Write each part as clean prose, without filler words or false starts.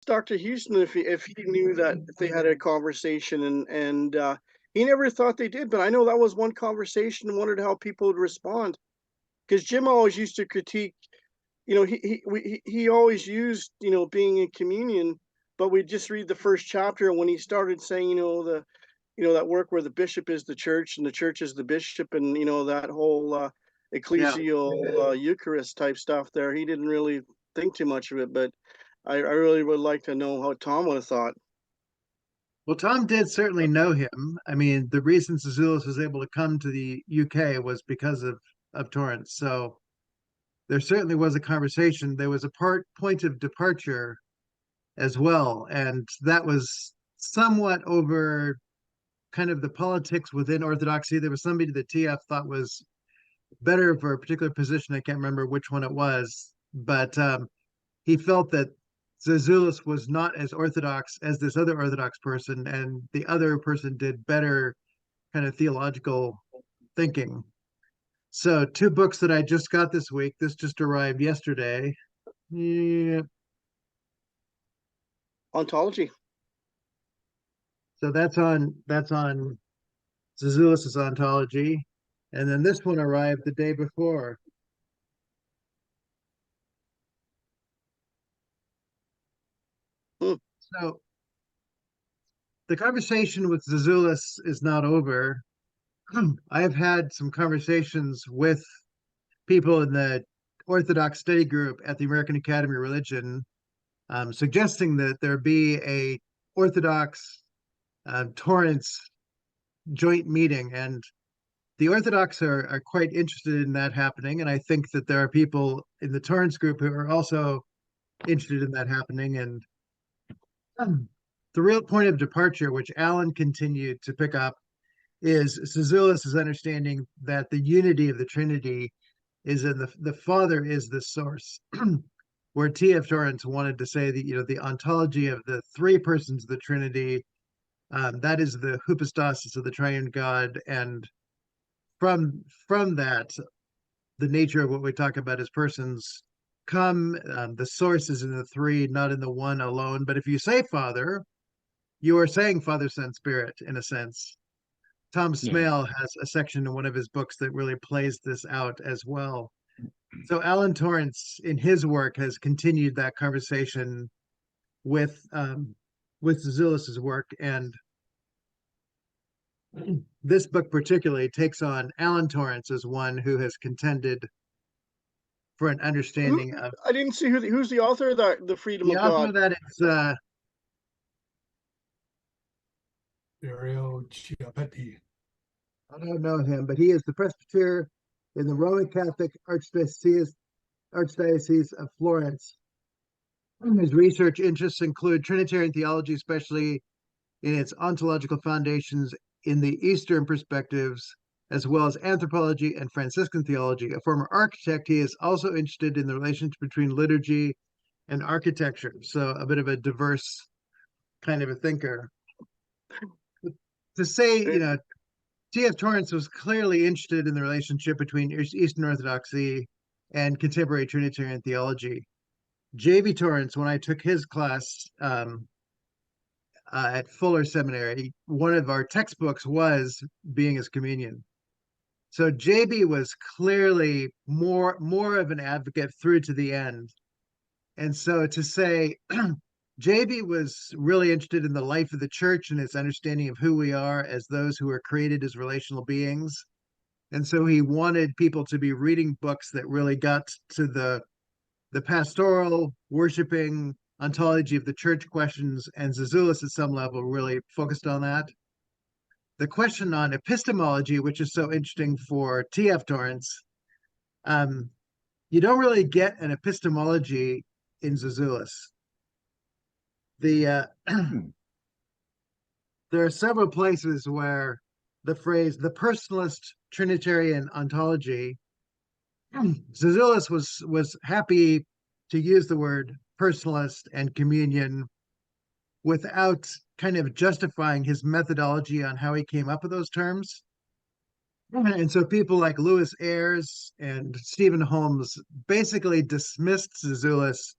Dr. Houston if he knew that if they had a conversation and he never thought they did, but I know that was one conversation and wondered how people would respond because Jim always used to critique. He always used being in communion, but we just read the first chapter and when he started saying that work where the bishop is the church and the church is the bishop and that whole Yeah. ecclesial Eucharist type stuff there, he didn't really think too much of it, but I really would like to know how Tom would have thought. Well, Tom did certainly know him. I mean, the reason Zizioulas was able to come to the UK was because of Torrance. So there certainly was a conversation. There was a point of departure as well, and that was somewhat over kind of the politics within Orthodoxy. There was somebody that TF thought was better for a particular position. I can't remember which one it was, but he felt that Zizioulas was not as orthodox as this other Orthodox person, and the other person did better kind of theological thinking. So, two books that I just got this week. This just arrived yesterday. Yeah. Ontology. So that's on Zizioulas's ontology, and then this one arrived the day before. Hmm. So the conversation with Zizioulas is not over. I have had some conversations with people in the Orthodox study group at the American Academy of Religion, suggesting that there be a Orthodox Torrance joint meeting, and the Orthodox are quite interested in that happening, and I think that there are people in the Torrance group who are also interested in that happening. And the real point of departure, which Alan continued to pick up, is Zizioulas' understanding that the unity of the Trinity is in the Father is the source. Where T.F. Torrance wanted to say that the ontology of the three persons of the Trinity, that is the hypostasis of the triune God, and from that, the nature of what we talk about as persons come. The source is in the three, not in the one alone. But if you say Father, you are saying Father, Son, Spirit in a sense. Tom Yeah. Smale has a section in one of his books that really plays this out as well. So Alan Torrance, in his work, has continued that conversation with Zizioulas's work, and this book particularly takes on Alan Torrance as one who has contended for an understanding of. I didn't see who's the author of the Freedom The of author God. of that is Dario Chiappetti. I don't know him, but he is the presbyter in the Roman Catholic Archdiocese of Florence. His research interests include Trinitarian theology, especially in its ontological foundations in the Eastern perspectives, as well as anthropology and Franciscan theology. A former architect, he is also interested in the relationship between liturgy and architecture. So a bit of a diverse kind of a thinker. To say, T.F. Torrance was clearly interested in the relationship between Eastern Orthodoxy and contemporary Trinitarian theology. J.B. Torrance, when I took his class at Fuller Seminary, one of our textbooks was Being as Communion. So JB was clearly more of an advocate through to the end. And so to say JB was really interested in the life of the church and its understanding of who we are as those who are created as relational beings. And so he wanted people to be reading books that really got to the pastoral, worshiping, ontology of the church questions, and Zizioulas at some level really focused on that. The question on epistemology, which is so interesting for T.F. Torrance, you don't really get an epistemology in Zizioulas. There are several places where the phrase the personalist Trinitarian ontology, Zizioulas was happy to use the word personalist and communion without kind of justifying his methodology on how he came up with those terms. And so people like Lewis Ayres and Stephen Holmes basically dismissed Zizioulas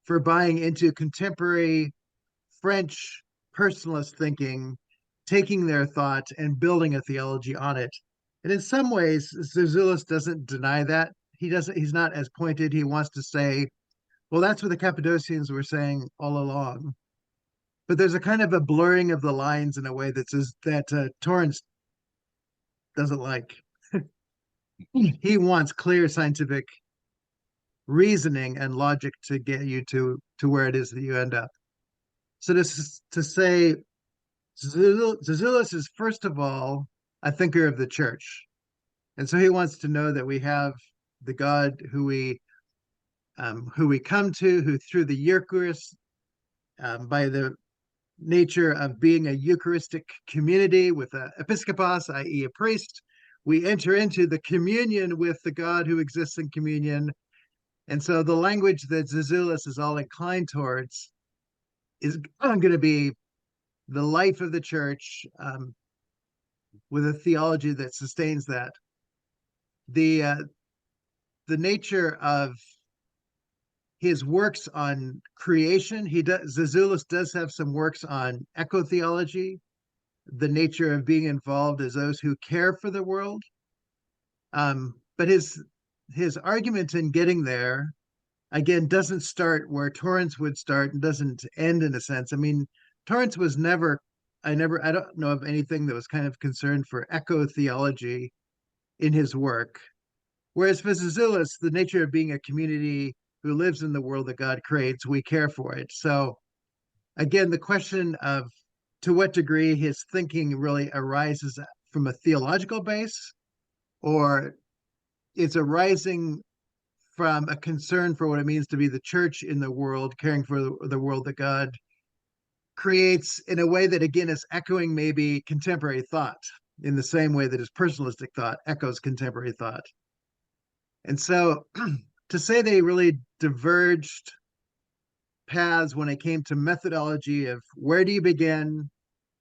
for buying into contemporary French personalist thinking, taking their thought and building a theology on it. And in some ways, Zizioulas doesn't deny that. He's not as pointed. He wants to say, well, that's what the Cappadocians were saying all along. But there's a kind of a blurring of the lines in a way that Torrance doesn't like. He wants clear scientific reasoning and logic to get you to where it is that you end up. So to say Zizioulas is first of all a thinker of the church, and so he wants to know that we have the God who we come to, who through the Eucharist, by the nature of being a Eucharistic community with an episkopos, i.e., a priest, we enter into the communion with the God who exists in communion. And so the language that Zizioulas is all inclined towards is going to be the life of the church, with a theology that sustains that. The nature of his works on creation, Zizioulas does have some works on ecotheology, the nature of being involved as those who care for the world. But his argument in getting there, again, doesn't start where Torrance would start and doesn't end in a sense. I mean, Torrance was I don't know of anything that was kind of concerned for eco-theology in his work. Whereas for Zizioulas, the nature of being a community who lives in the world that God creates, we care for it. So again, the question of to what degree his thinking really arises from a theological base, or it's arising from a concern for what it means to be the church in the world, caring for the world that God creates in a way that, again, is echoing maybe contemporary thought in the same way that his personalistic thought echoes contemporary thought. And so to say they really diverged paths when it came to methodology of where do you begin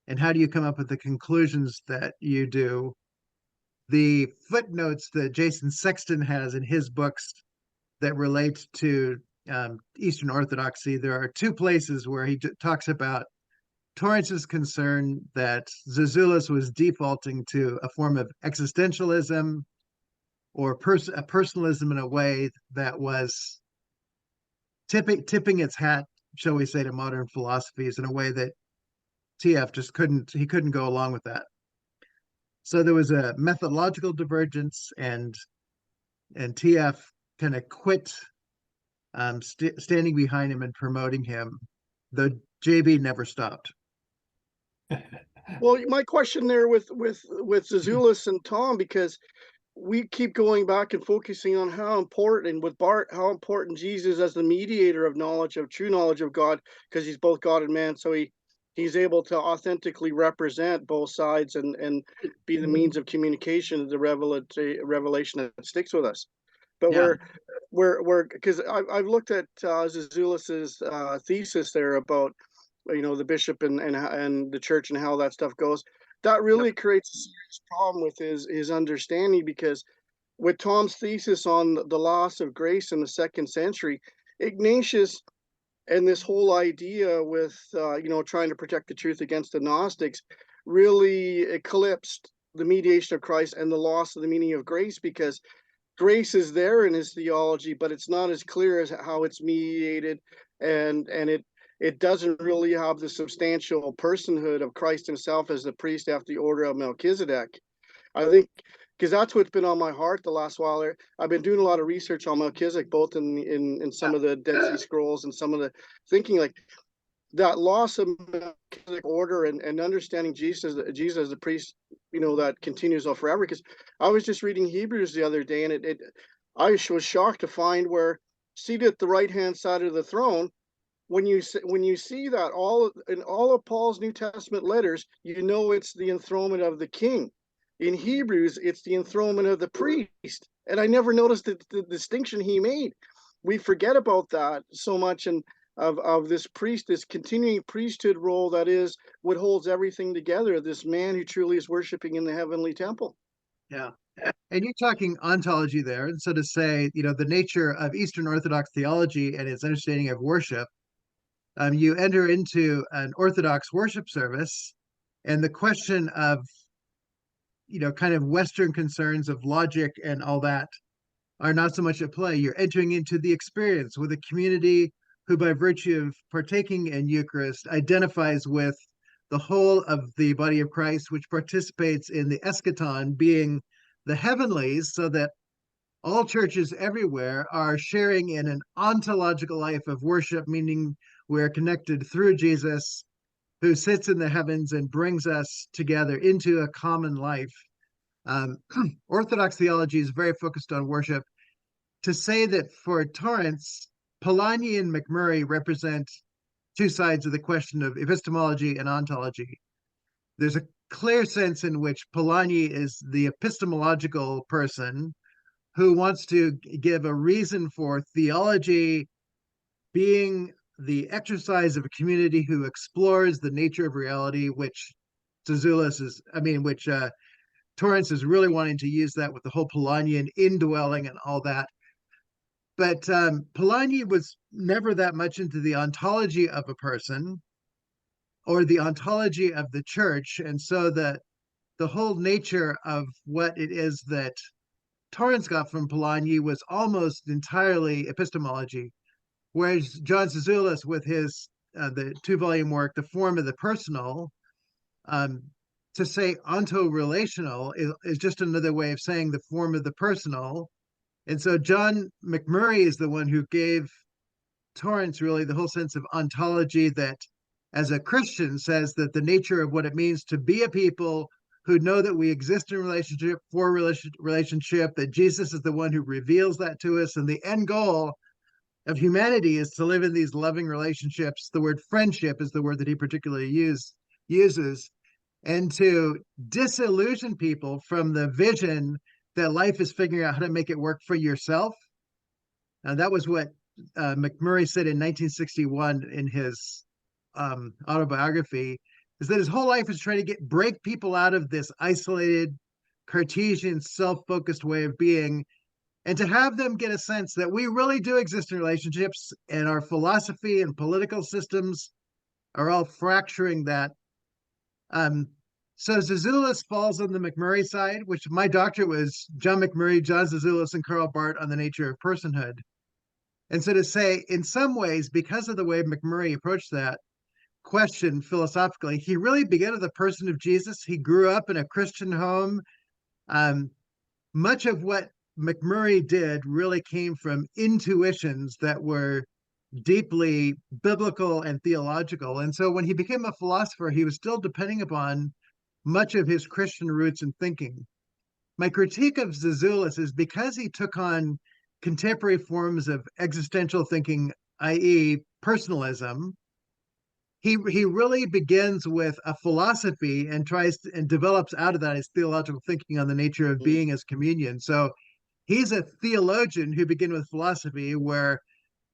and how do you come up with the conclusions that you do, the footnotes that Jason Sexton has in his books that relate to Eastern Orthodoxy, there are two places where he talks about Torrance's concern that Zizioulas was defaulting to a form of existentialism or a personalism in a way that was tipping its hat, shall we say, to modern philosophies in a way that TF just couldn't go along with that. So there was a methodological divergence, and TF kind of quit standing behind him and promoting him, though JB never stopped. Well, my question there with Zizioulas and Tom, because we keep going back and focusing on how important, with Bart, how important Jesus as the mediator of knowledge, of true knowledge of God, because he's both God and man. So he's able to authentically represent both sides and be the means of communication, the revelation that sticks with us. But Yeah. we're because I've looked at Zizoulas's thesis there about the bishop and the church and how that stuff goes. That really creates a serious problem with his understanding, because with Tom's thesis on the loss of grace in the 2nd century, Ignatius and this whole idea with trying to protect the truth against the Gnostics really eclipsed the mediation of Christ and the loss of the meaning of grace, because grace is there in his theology, but it's not as clear as how it's mediated, and it doesn't really have the substantial personhood of Christ himself as the priest after the order of Melchizedek. I think because that's what's been on my heart the last while. I've been doing a lot of research on Melchizedek, both in some of the Dead Sea Scrolls and some of the thinking, like that loss of Melchizedek order and understanding Jesus as the priest, that continues on forever. Because I was just reading Hebrews the other day, and I was shocked to find where seated at the right hand side of the throne, when you see that in all of Paul's New Testament letters, it's the enthronement of the king. In Hebrews, it's the enthronement of the priest. And I never noticed the distinction he made. We forget about that so much, and of this priest, this continuing priesthood role that is what holds everything together, this man who truly is worshiping in the heavenly temple. Yeah. And you're talking ontology there. And so to say, the nature of Eastern Orthodox theology and its understanding of worship, you enter into an Orthodox worship service, and the question of, kind of Western concerns of logic and all that are not so much at play. You're entering into the experience with a community who, by virtue of partaking in Eucharist, identifies with the whole of the body of Christ, which participates in the eschaton, being the heavenlies, so that all churches everywhere are sharing in an ontological life of worship, meaning we're connected through Jesus, who sits in the heavens and brings us together into a common life. Um, Orthodox theology is very focused on worship. To say that for Torrance, Polanyi and McMurray represent two sides of the question of epistemology and ontology. There's a clear sense in which Polanyi is the epistemological person who wants to give a reason for theology being the exercise of a community who explores the nature of reality, which Torrance is really wanting to use that with the whole Polanyian indwelling and all that. But Polanyi was never that much into the ontology of a person or the ontology of the church. And so the whole nature of what it is that Torrance got from Polanyi was almost entirely epistemology, whereas John Zizioulas, with his the 2-volume work, The Form of the Personal, um, to say onto-relational is just another way of saying the form of the personal. And so John McMurray is the one who gave Torrance really the whole sense of ontology that, as a Christian, says that the nature of what it means to be a people who know that we exist in relationship for relationship, that Jesus is the one who reveals that to us, and the end goal of humanity is to live in these loving relationships. The word friendship is the word that he particularly uses, and to disillusion people from the vision that life is figuring out how to make it work for yourself. And that was what McMurray said in 1961 in his autobiography, is that his whole life is trying to break people out of this isolated, Cartesian, self-focused way of being, and to have them get a sense that we really do exist in relationships, and our philosophy and political systems are all fracturing that. So Zizioulas falls on the McMurray side, which my doctorate was John McMurray, John Zizioulas, and Karl Barth on the nature of personhood. And so to say, in some ways, because of the way McMurray approached that question philosophically, he really began with the person of Jesus. He grew up in a Christian home. Much of what McMurray did really came from intuitions that were deeply biblical and theological. And so when he became a philosopher, he was still depending upon much of his Christian roots and thinking. My critique of Zizioulas is because he took on contemporary forms of existential thinking, i.e., personalism, he really begins with a philosophy and tries to, and develops out of that his theological thinking on the nature of being as communion. So he's a theologian who began with philosophy, where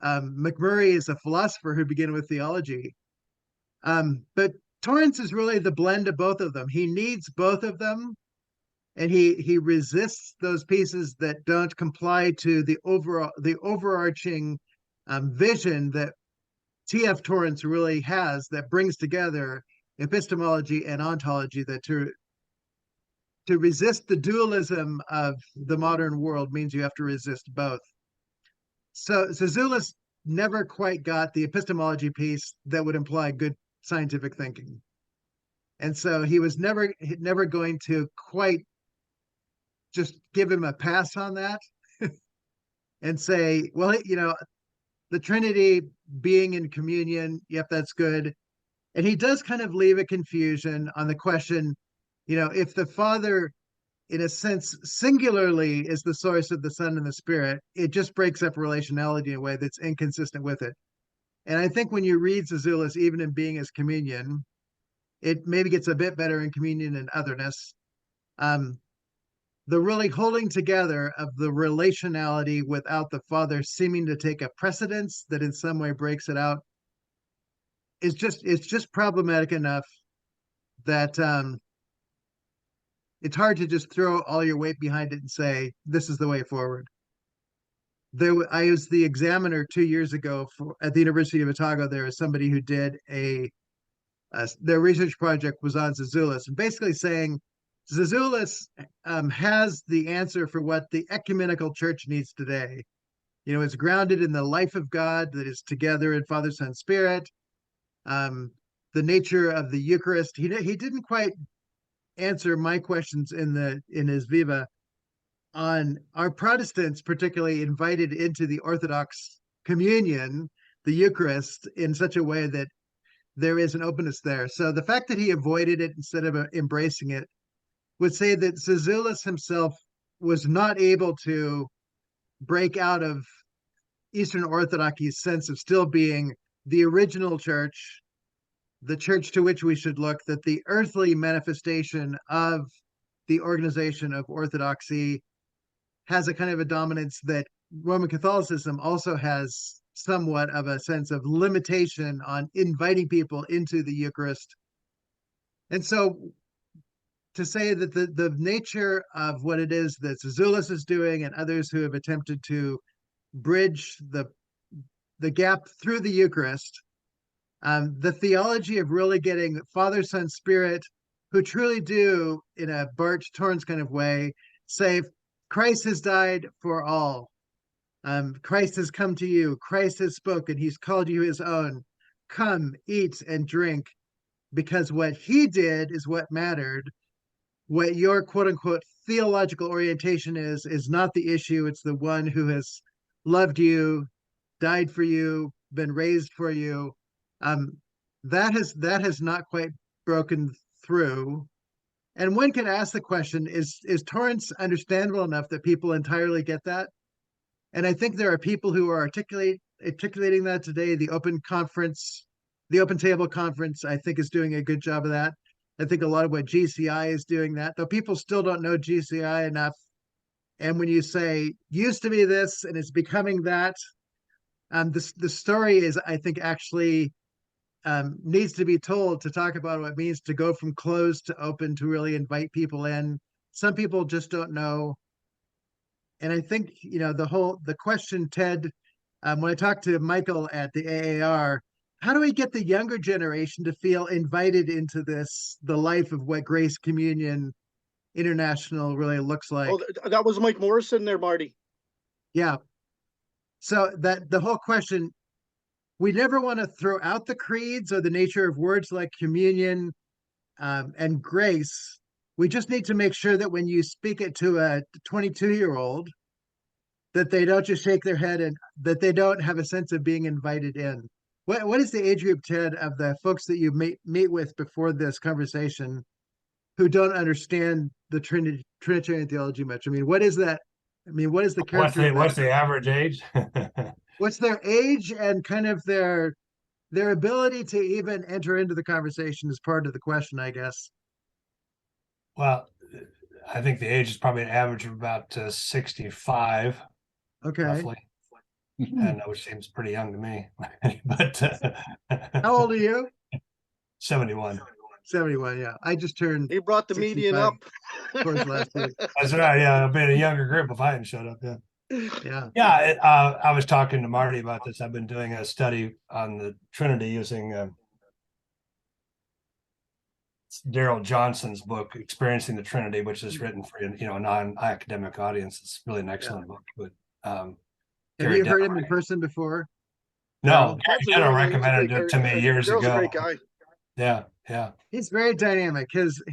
McMurray is a philosopher who began with theology. But Torrance is really the blend of both of them. He needs both of them, and he resists those pieces that don't comply to the overarching vision that T.F. Torrance really has, that brings together epistemology and ontology. That to resist the dualism of the modern world means you have to resist both. So Zizioulas never quite got the epistemology piece that would imply good scientific thinking. And so he was never going to quite just give him a pass on that and say, well, the Trinity being in communion, yep, that's good. And he does kind of leave a confusion on the question, if the Father, in a sense, singularly is the source of the Son and the Spirit, it just breaks up relationality in a way that's inconsistent with it. And I think when you read Zizioulas, even in Being as Communion, it maybe gets a bit better in Communion and Otherness. The really holding together of the relationality without the Father seeming to take a precedence that in some way breaks it out it's just problematic enough that it's hard to just throw all your weight behind it and say, this is the way forward. I was the examiner 2 years ago at the University of Otago. There was somebody who did their research project was on Zizioulas, and basically saying Zizioulas has the answer for what the ecumenical church needs today. It's grounded in the life of God that is together in Father, Son, Spirit. The nature of the Eucharist. He didn't quite answer my questions in his Viva on our Protestants, particularly invited into the Orthodox communion, the Eucharist, in such a way that there is an openness there. So the fact that he avoided it instead of embracing it would say that Zizioulas himself was not able to break out of Eastern Orthodoxy's sense of still being the original church, the church to which we should look, that the earthly manifestation of the organization of Orthodoxy has a kind of a dominance that Roman Catholicism also has somewhat of a sense of limitation on inviting people into the Eucharist. And so to say that the nature of what it is that Zizioulas is doing and others who have attempted to bridge the gap through the Eucharist, the theology of really getting Father, Son, Spirit, who truly do, in a Torrance kind of way, say, Christ has died for all. Christ has come to you. Christ has spoken. He's called you his own. Come, eat, and drink, because what he did is what mattered. What your quote unquote theological orientation is not the issue. It's the one who has loved you, died for you, been raised for you. That has not quite broken through. And one can ask the question, is Torrance understandable enough that people entirely get that? And I think there are people who are articulating that today. The Open Table Conference, I think, is doing a good job of that. I think a lot of what GCI is doing that, though people still don't know GCI enough. And when you say, used to be this and it's becoming that, the story is, I think, actually needs to be told to talk about what it means to go from closed to open, to really invite people in. Some people just don't know. And I think, the question, Ted, when I talked to Michael at the AAR, how do we get the younger generation to feel invited into the life of what Grace Communion International really looks like? Oh, that was Mike Morrison there, Marty. Yeah. So that the whole question, we never want to throw out the creeds or the nature of words like communion and grace. We just need to make sure that when you speak it to a 22-year-old, that they don't just shake their head and that they don't have a sense of being invited in. What is the age group, Ted, of the folks that you meet with before this conversation who don't understand the Trinitarian theology much? I mean, what is that? I mean, what is the character? What's the average age? What's their age and kind of their ability to even enter into the conversation is part of the question, I guess. Well, I think the age is probably an average of about 65, Okay. roughly. And which seems pretty young to me. But how old are you? 71. 71, yeah. I just turned. He brought the median up. Towards last week. That's right. Yeah, I've been a younger group if I hadn't showed up. Yeah. Yeah. I was talking to Marty about this. I've been doing a study on the Trinity using Daryl Johnson's book, Experiencing the Trinity, which is written for a non-academic audience. It's really an excellent book. But have you heard him in person before? No, Gary recommended it to me years ago. Daryl's a great guy. Yeah. He's very dynamic. His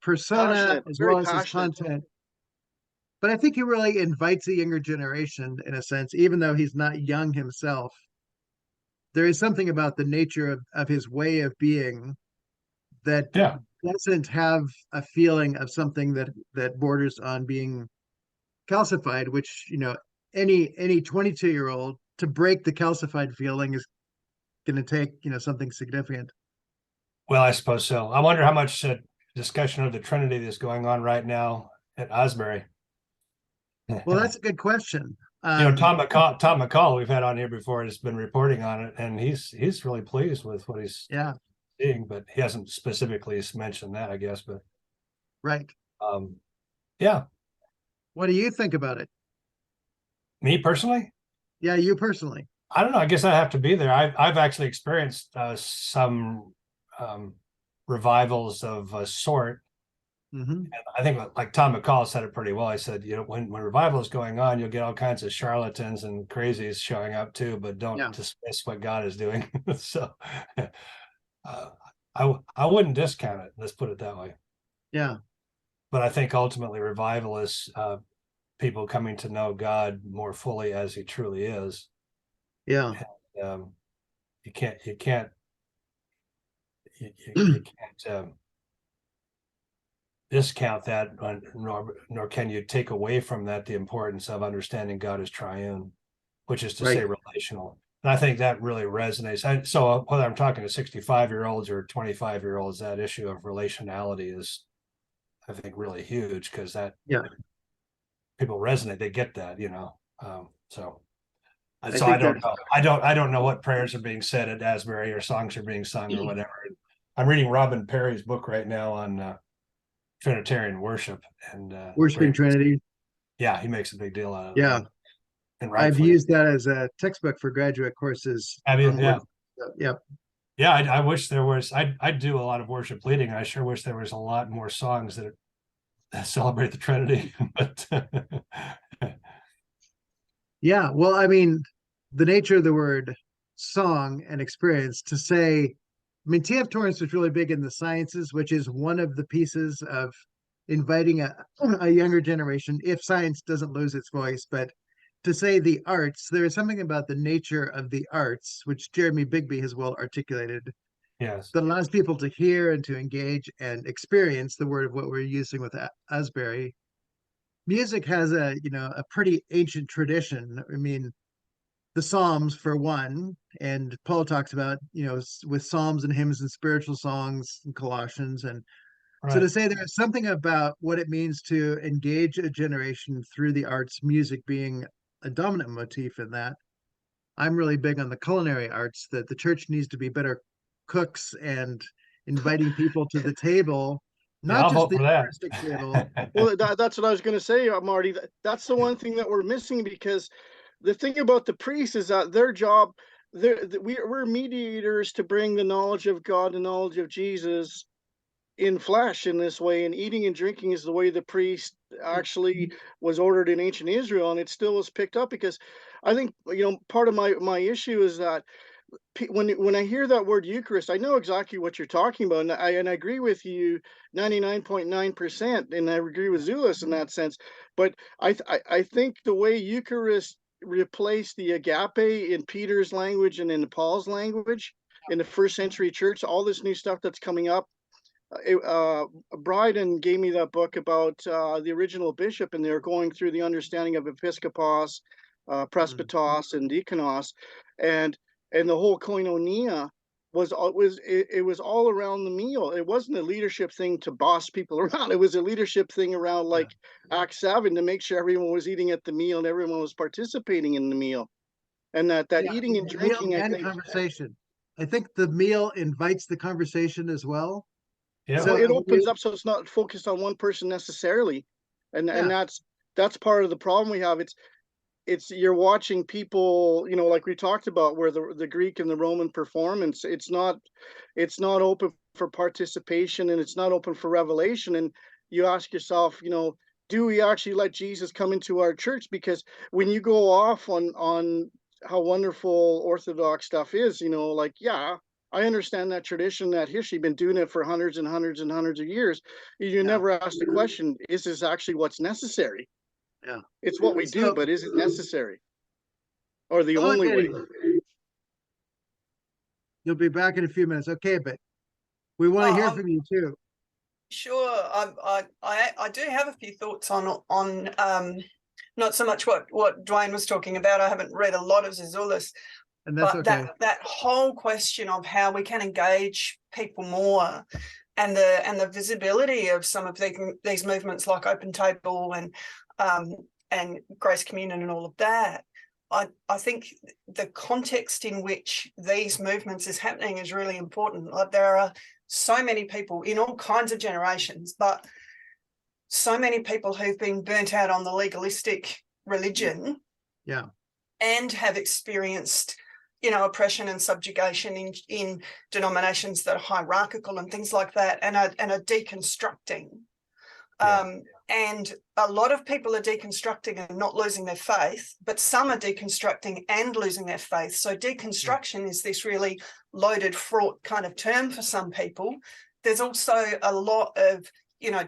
persona Passionate, as very well as his passionate. content. But I think he really invites the younger generation in a sense, even though he's not young himself. There is something about the nature of his way of being that doesn't have a feeling of something that borders on being calcified, which, any 22-year-old to break the calcified feeling is going to take, something significant. Well, I suppose so. I wonder how much discussion of the Trinity is going on right now at Osbury. Well, that's a good question. Tom McCall, we've had on here before, has been reporting on it, and he's really pleased with what he's seeing, but he hasn't specifically mentioned that, I guess. But right. Yeah, What do you think about it? me personally, Yeah, you personally. I don't know. I guess I have to be there. I've actually experienced some revivals of a sort. Hmm. I think like Tom McCall said it pretty well. I said, when revival is going on, you'll get all kinds of charlatans and crazies showing up too, but don't Yeah. dismiss what God is doing. So uh, I wouldn't discount it. Let's put it that way. Yeah. But I think ultimately revival is people coming to know God more fully as He truly is. Yeah. Um, you can't you can't discount that, nor can you take away from that the importance of understanding God as triune, which is to Right. say relational. And I think that really resonates. So whether I'm talking to 65-year-olds or 25-year-olds, that issue of relationality is, I think, really huge, because that Yeah. people resonate. They get that, so. I So I think don't that know. I don't know what prayers are being said at Asbury or songs are being sung or whatever. I'm reading Robin Perry's book right now on Trinitarian worship, and worshiping Trinity. yeah, he makes a big deal out of Yeah. that, and I've rightfully. used that as a textbook for graduate courses Have you? on Yeah, worship. Yep. yeah. I wish there was. I do a lot of worship leading. I sure wish there was a lot more songs that celebrate the Trinity. But Yeah. Well, I mean, the nature of the word song and experience to say, I mean, T.F. Torrance was really big in the sciences, which is one of the pieces of inviting a younger generation, if science doesn't lose its voice. But to say the arts, there is something about the nature of the arts, which Jeremy Bigby has well articulated, yes, that allows people to hear and to engage and experience the word of what we're using with Asbury. Music has a pretty ancient tradition. I mean, the Psalms for one, and Paul talks about, with psalms and hymns and spiritual songs in Colossians. And so to right. say there's something about what it means to engage a generation through the arts, music being a dominant motif in that. I'm really big on the culinary arts, that the church needs to be better cooks and inviting people to the table, Yeah, not I'll just vote the for that. Eucharistic table. Well, that's what I was going to say, Marty. That's the one thing that we're missing, because the thing about the priests is that their job, we're mediators to bring the knowledge of God, the knowledge of Jesus in flesh in this way. And eating and drinking is the way the priest actually was ordered in ancient Israel, and it still was picked up, because I think, part of my issue is that when I hear that word Eucharist, I know exactly what you're talking about, and I agree with you 99.9%, and I agree with Zizioulas in that sense. But I think the way Eucharist replaced the agape in Peter's language and in Paul's language in the first century church, all this new stuff that's coming up. Bryden gave me that book about the original bishop, and they're going through the understanding of episkopos, Mm. presbytos, and deaconos, and the whole koinonia was all around the meal. It wasn't a leadership thing to boss people around. It was a leadership thing around, Yeah. like Acts 7, to make sure everyone was eating at the meal and everyone was participating in the meal, and that Yeah, eating and meal drinking, I and think. conversation. I think the meal invites the conversation as well. Yeah, Well, So it when opens up so it's not focused on one person necessarily, and yeah, that's part of the problem we have. It's you're watching people, like we talked about, where the Greek and the Roman performance, it's not open for participation, and it's not open for revelation. And you ask yourself, do we actually let Jesus come into our church? Because when you go off on how wonderful Orthodox stuff is, like, yeah, I understand that tradition, that history, been doing it for hundreds and hundreds and hundreds of years. You yeah, never ask the question, is this actually what's necessary? yeah. It's what we do, So but is it necessary or the oh, only way? Eddie, you'll be back in a few minutes. Okay, but we want to hear I'm from you too. sure. I do have a few thoughts on not so much what Dwayne was talking about. I haven't read a lot of Zizioulas, And that's but okay. that whole question of how we can engage people more, and the visibility of some of these movements like Open Table and Grace Communion and all of that. I think the context in which these movements is happening is really important. Like, there are so many people in all kinds of generations, but so many people who've been burnt out on the legalistic religion Yeah. and have experienced, oppression and subjugation in denominations that are hierarchical and things like that, and are deconstructing. And a lot of people are deconstructing and not losing their faith, but some are deconstructing and losing their faith. So deconstruction is this really loaded, fraught kind of term for some people. There's also a lot of,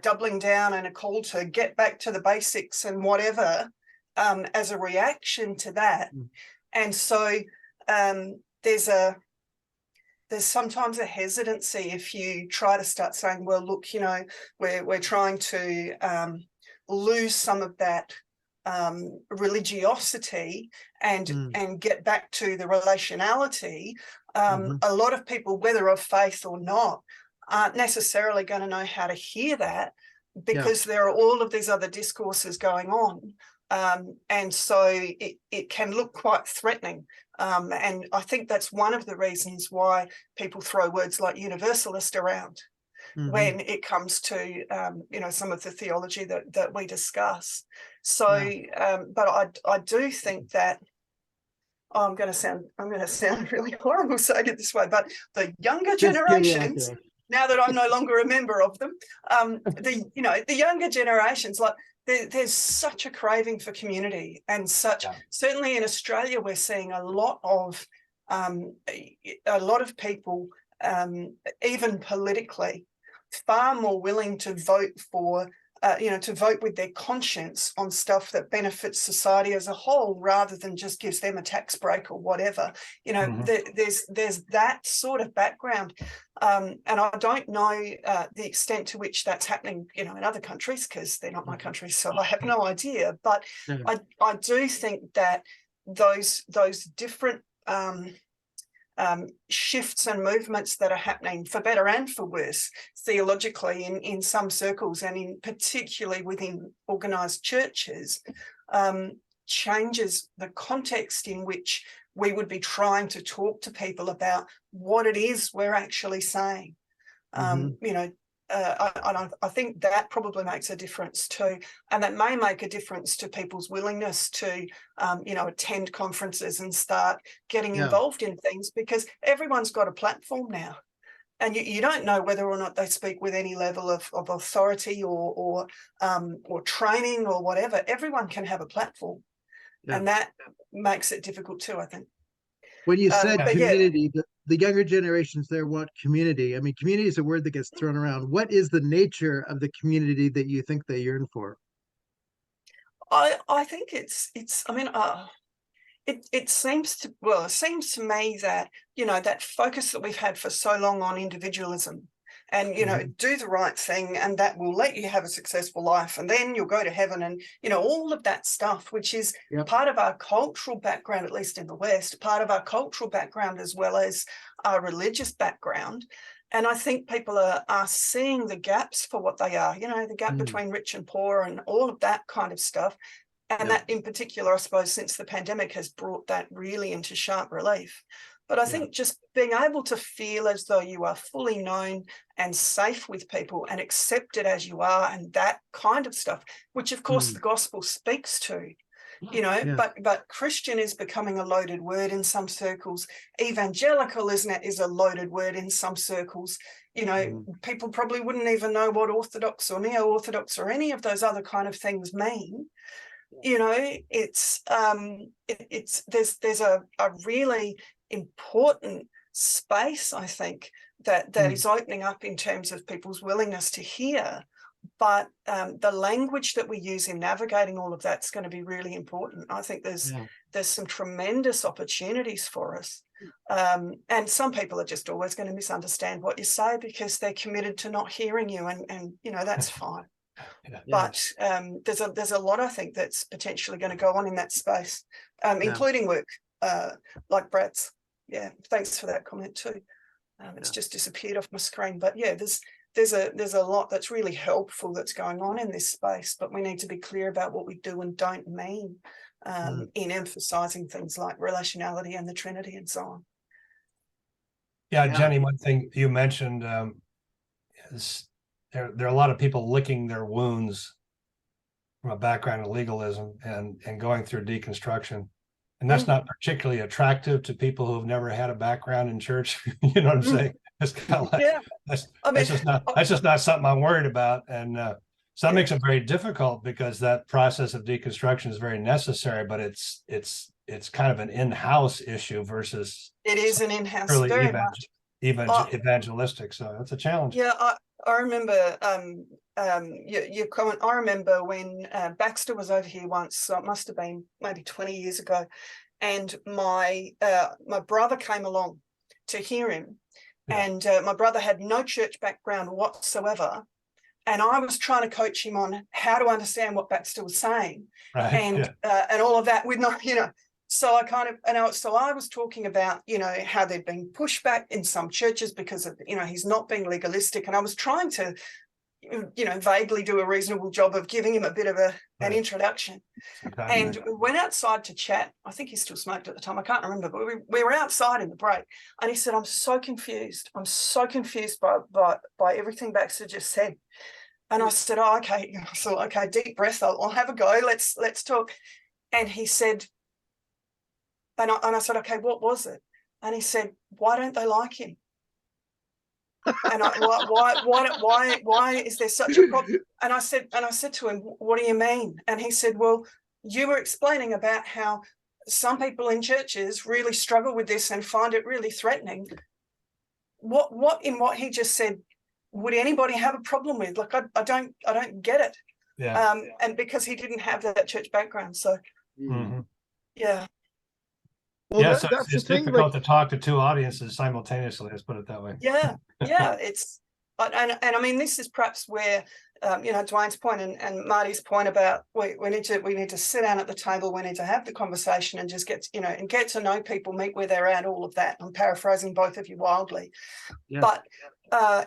doubling down and a call to get back to the basics and whatever, as a reaction to that. And so there's sometimes a hesitancy if you try to start saying, well, look, we're trying to lose some of that religiosity and get back to the relationality. A lot of people, whether of faith or not, aren't necessarily going to know how to hear that, because there are all of these other discourses going on. And so it can look quite threatening. And I think that's one of the reasons why people throw words like universalist around when it comes to, some of the theology that we discuss. So, but I do think that, I'm going to sound really horrible saying it this way, but the younger generations, now that I'm no longer a member of them, the younger generations, like, there's such a craving for community, and certainly in Australia, we're seeing a lot of people, even politically, far more willing to vote for, to vote with their conscience on stuff that benefits society as a whole, rather than just gives them a tax break or whatever. There's that sort of background. And I don't know the extent to which that's happening, in other countries, because they're not my countries, so I have no idea. But I do think that those different shifts and movements that are happening, for better and for worse, theologically in some circles, and in particularly within organised churches, changes the context in which we would be trying to talk to people about what it is we're actually saying. I think that probably makes a difference too, and that may make a difference to people's willingness to, attend conferences and start getting involved in things, because everyone's got a platform now, and you don't know whether or not they speak with any level of authority or training or whatever. Everyone can have a platform, and that makes it difficult too, I think. When you said community, the younger generations there want community. I mean, community is a word that gets thrown around. What is the nature of the community that you think they yearn for? I think it seems to me that, that focus that we've had for so long on individualism, and, do the right thing, and that will let you have a successful life, and then you'll go to heaven, and, all of that stuff, which is part of our cultural background, at least in the West, part of our cultural background as well as our religious background. And I think people are seeing the gaps for what they are, the gap between rich and poor and all of that kind of stuff. And that in particular, I suppose, since the pandemic has brought that really into sharp relief. But I think just being able to feel as though you are fully known and safe with people and accepted as you are, and that kind of stuff, which of course the gospel speaks to, but Christian is becoming a loaded word in some circles. Evangelical is a loaded word in some circles. People probably wouldn't even know what Orthodox or Neo-Orthodox or any of those other kind of things mean. There's a really important space, I think, that is opening up in terms of people's willingness to hear. But the language that we use in navigating all of that's going to be really important. I think there's some tremendous opportunities for us. And some people are just always going to misunderstand what you say because they're committed to not hearing you, and that's fine. But there's a lot, I think, that's potentially going to go on in that space, including work like Brad's. Thanks for that comment too. It's just disappeared off my screen, but there's a lot that's really helpful that's going on in this space, but we need to be clear about what we do and don't mean in emphasizing things like relationality and the Trinity and so on. Jenny, one thing you mentioned is there are a lot of people licking their wounds from a background in legalism and going through deconstruction. And that's not particularly attractive to people who've never had a background in church. You know what I'm saying? It's kind of like, Yeah. I mean, that's just not something I'm worried about. And so that Yeah. makes it very difficult, because that process of deconstruction is very necessary, but it's kind of an in-house issue versus it is an in-house, purely very much. evangelistic. So that's a challenge. Yeah, I remember your comment. I remember when Baxter was over here once, so it must have been maybe 20 years ago, and my brother came along to hear him, and my brother had no church background whatsoever, and I was trying to coach him on how to understand what Baxter was saying, Right. and all of that with not, So I kind of, so I was talking about, how there'd been pushback in some churches because of, he's not being legalistic. And I was trying to, vaguely do a reasonable job of giving him a bit of an introduction. Okay. And we went outside to chat. I think he still smoked at the time. I can't remember, but we were outside in the break. And he said, I'm so confused. I'm so confused by everything Baxter just said. And I said, oh, okay. So, okay, deep breath. I'll have a go. Let's talk. And he said, and I said, okay, what was it? And he said, why don't they like him? And why is there such a problem? And I said to him, what do you mean? And he said, well, you were explaining about how some people in churches really struggle with this and find it really threatening. What in what he just said would anybody have a problem with? Like, I don't get it. Yeah. And because he didn't have that church background. So yeah. Well, yeah, so that's it's the thing. difficult to talk to two audiences simultaneously. Let's put it that way. Yeah, it's and I mean, this is perhaps where Dwayne's point and Marty's point about we need to sit down at the table, we need to have the conversation and just get to know people, meet where they're at, all of that. I'm paraphrasing both of you wildly, but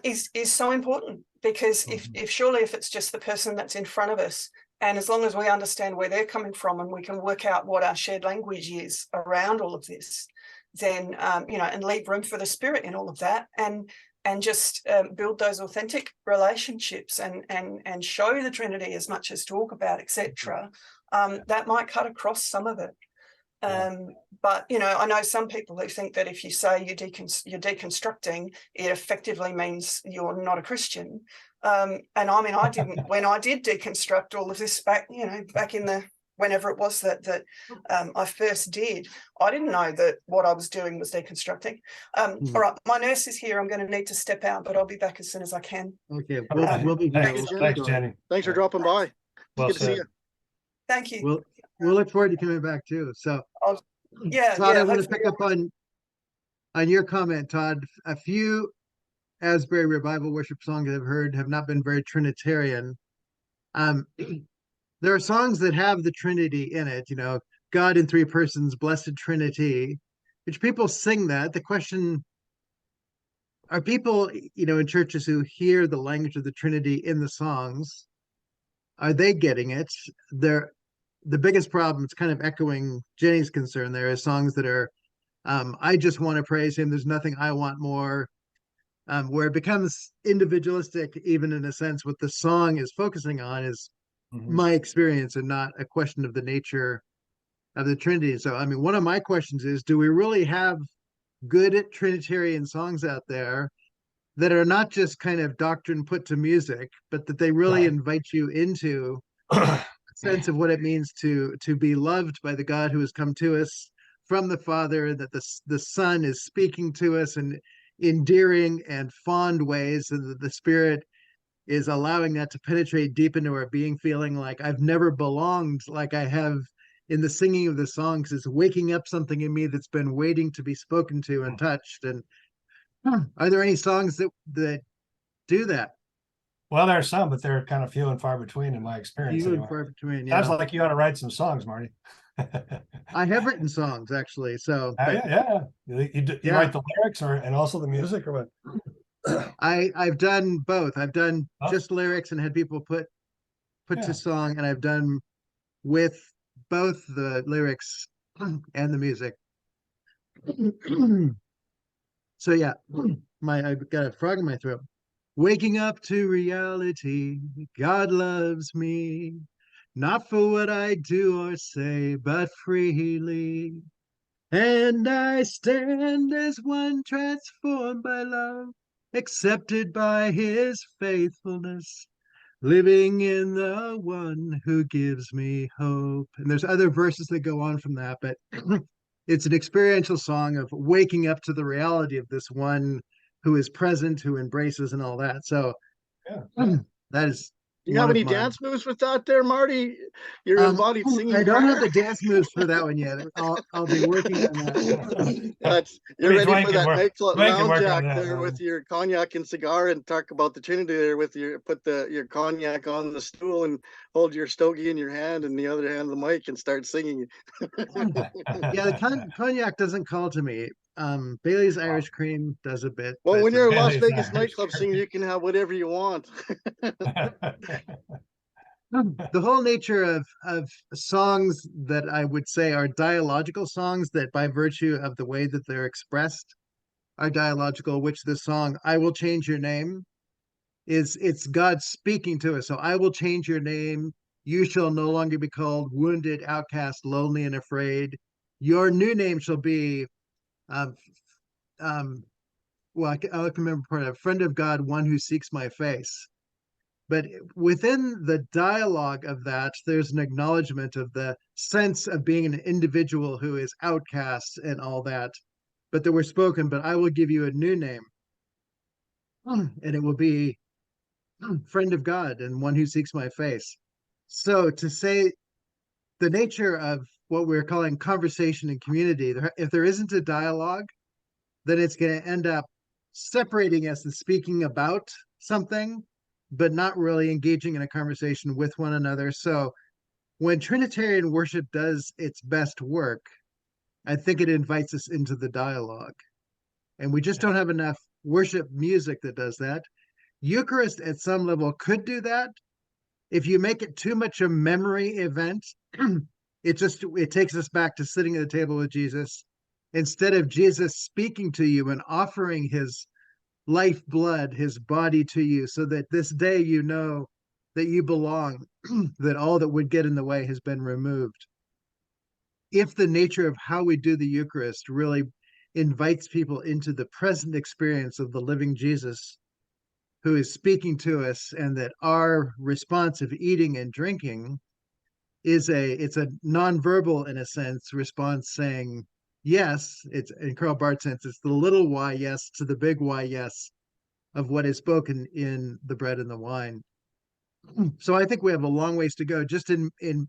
is so important, because if it's just the person that's in front of us, and as long as we understand where they're coming from and we can work out what our shared language is around all of this, then, and leave room for the Spirit in all of that, and just build those authentic relationships and show the Trinity as much as talk about, etc. That might cut across some of it. But, I know some people who think that if you say you're deconstructing, it effectively means you're not a Christian. And I mean, I didn't, when I did deconstruct all of this back in the, whenever it was that I first did, I didn't know that what I was doing was deconstructing. All right, my nurse is here. I'm going to need to step out, but I'll be back as soon as I can. Okay, we'll be here. Thanks, Jenny. Thanks for dropping by. Well Good to see said. you. Thank you. We'll look forward to coming back too. So Todd, I want to pick up on your comment, Todd. A few Asbury revival worship songs I've heard have not been very Trinitarian. There are songs that have the Trinity in it, God in three persons, blessed Trinity, which people sing that. The question, are people, in churches who hear the language of the Trinity in the songs, are they getting it? The biggest problem, it's kind of echoing Jenny's concern, there are songs that are, I just want to praise him, there's nothing I want more, where it becomes individualistic, even in a sense, what the song is focusing on is my experience and not a question of the nature of the Trinity. So, I mean, one of my questions is, do we really have good Trinitarian songs out there that are not just kind of doctrine put to music, but that they really invite you into a sense of what it means to be loved by the God who has come to us from the Father, that the Son is speaking to us in endearing and fond ways, and that the Spirit is allowing that to penetrate deep into our being, feeling like I've never belonged like I have in the singing of the songs, is waking up something in me that's been waiting to be spoken to and touched. And are there any songs that do that? Well, there are some, but they're kind of few and far between in my experience. Few and far between. Sounds like you ought to write some songs, Marty. I have written songs actually. So you write the lyrics and also the music, or what? I've done both. I've done just lyrics and had people put to song, and I've done with both the lyrics and the music. So yeah, I've got a frog in my throat. Waking up to reality, God loves me, not for what I do or say, but freely. And I stand as one transformed by love, accepted by his faithfulness, living in the one who gives me hope. And there's other verses that go on from that, but it's an experiential song of waking up to the reality of this one who is present, who embraces, and all that. So Yeah. that is Do you have one of any my. dance moves with that there, Marty? Your embodied singing I don't have prayer? the dance moves for that one yet. I'll be working on that. That's I you're mean, ready Dwayne for can that work. nightclub Dwayne can lounge work on act that. there with your cognac and cigar and talk about the Trinity there with your your cognac on the stool and hold your stogie in your hand and the other hand the mic and start singing. Yeah, the cognac doesn't call to me. Bailey's Irish Cream does a bit, Well, but when you're a Las Bailey's Vegas Irish nightclub singer, Cream. you can have whatever you want. the whole nature of songs that I would say are dialogical songs that, by virtue of the way that they're expressed, are dialogical. Which the song "I Will Change Your Name" is, it's God speaking to us. So I will change your name. You shall no longer be called wounded, outcast, lonely, and afraid. Your new name shall be, um, um, well, I can remember part of it, friend of God, one who seeks my face. But within the dialogue of that, there's an acknowledgement of the sense of being an individual who is outcast and all that. But that were spoken, but I will give you a new name, and it will be friend of God and one who seeks my face. So to say the nature of what we're calling conversation and community, if there isn't a dialogue, then it's going to end up separating us and speaking about something, but not really engaging in a conversation with one another. So when Trinitarian worship does its best work, I think it invites us into the dialogue. And we just don't have enough worship music that does that. Eucharist at some level could do that. If you make it too much a memory event, it takes us back to sitting at the table with Jesus instead of Jesus speaking to you and offering his life blood, his body to you, so that this day you know that you belong, that all that would get in the way has been removed. If the nature of how we do the Eucharist really invites people into the present experience of the living Jesus who is speaking to us, and that our response of eating and drinking is it's a nonverbal, in a sense, response saying yes. It's, in Karl Barth's sense, it's the little y yes to the big y yes of what is spoken in the bread and the wine. So I think we have a long ways to go just in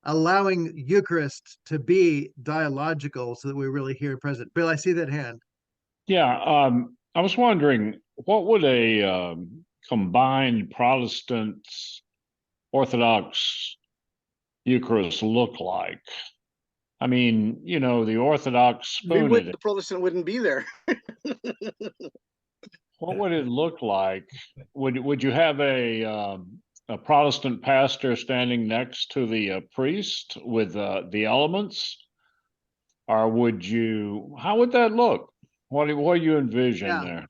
allowing Eucharist to be dialogical so that we really hear present. Bill, I see that hand. Yeah, I was wondering, what would a combined Protestant Orthodox Eucharist look like? I mean, you know, the Orthodox spoon The it. Protestant wouldn't be there. What would it look like? Would you have a Protestant pastor standing next to the priest with the elements, or would you? How would that look? What do you envision Yeah. there?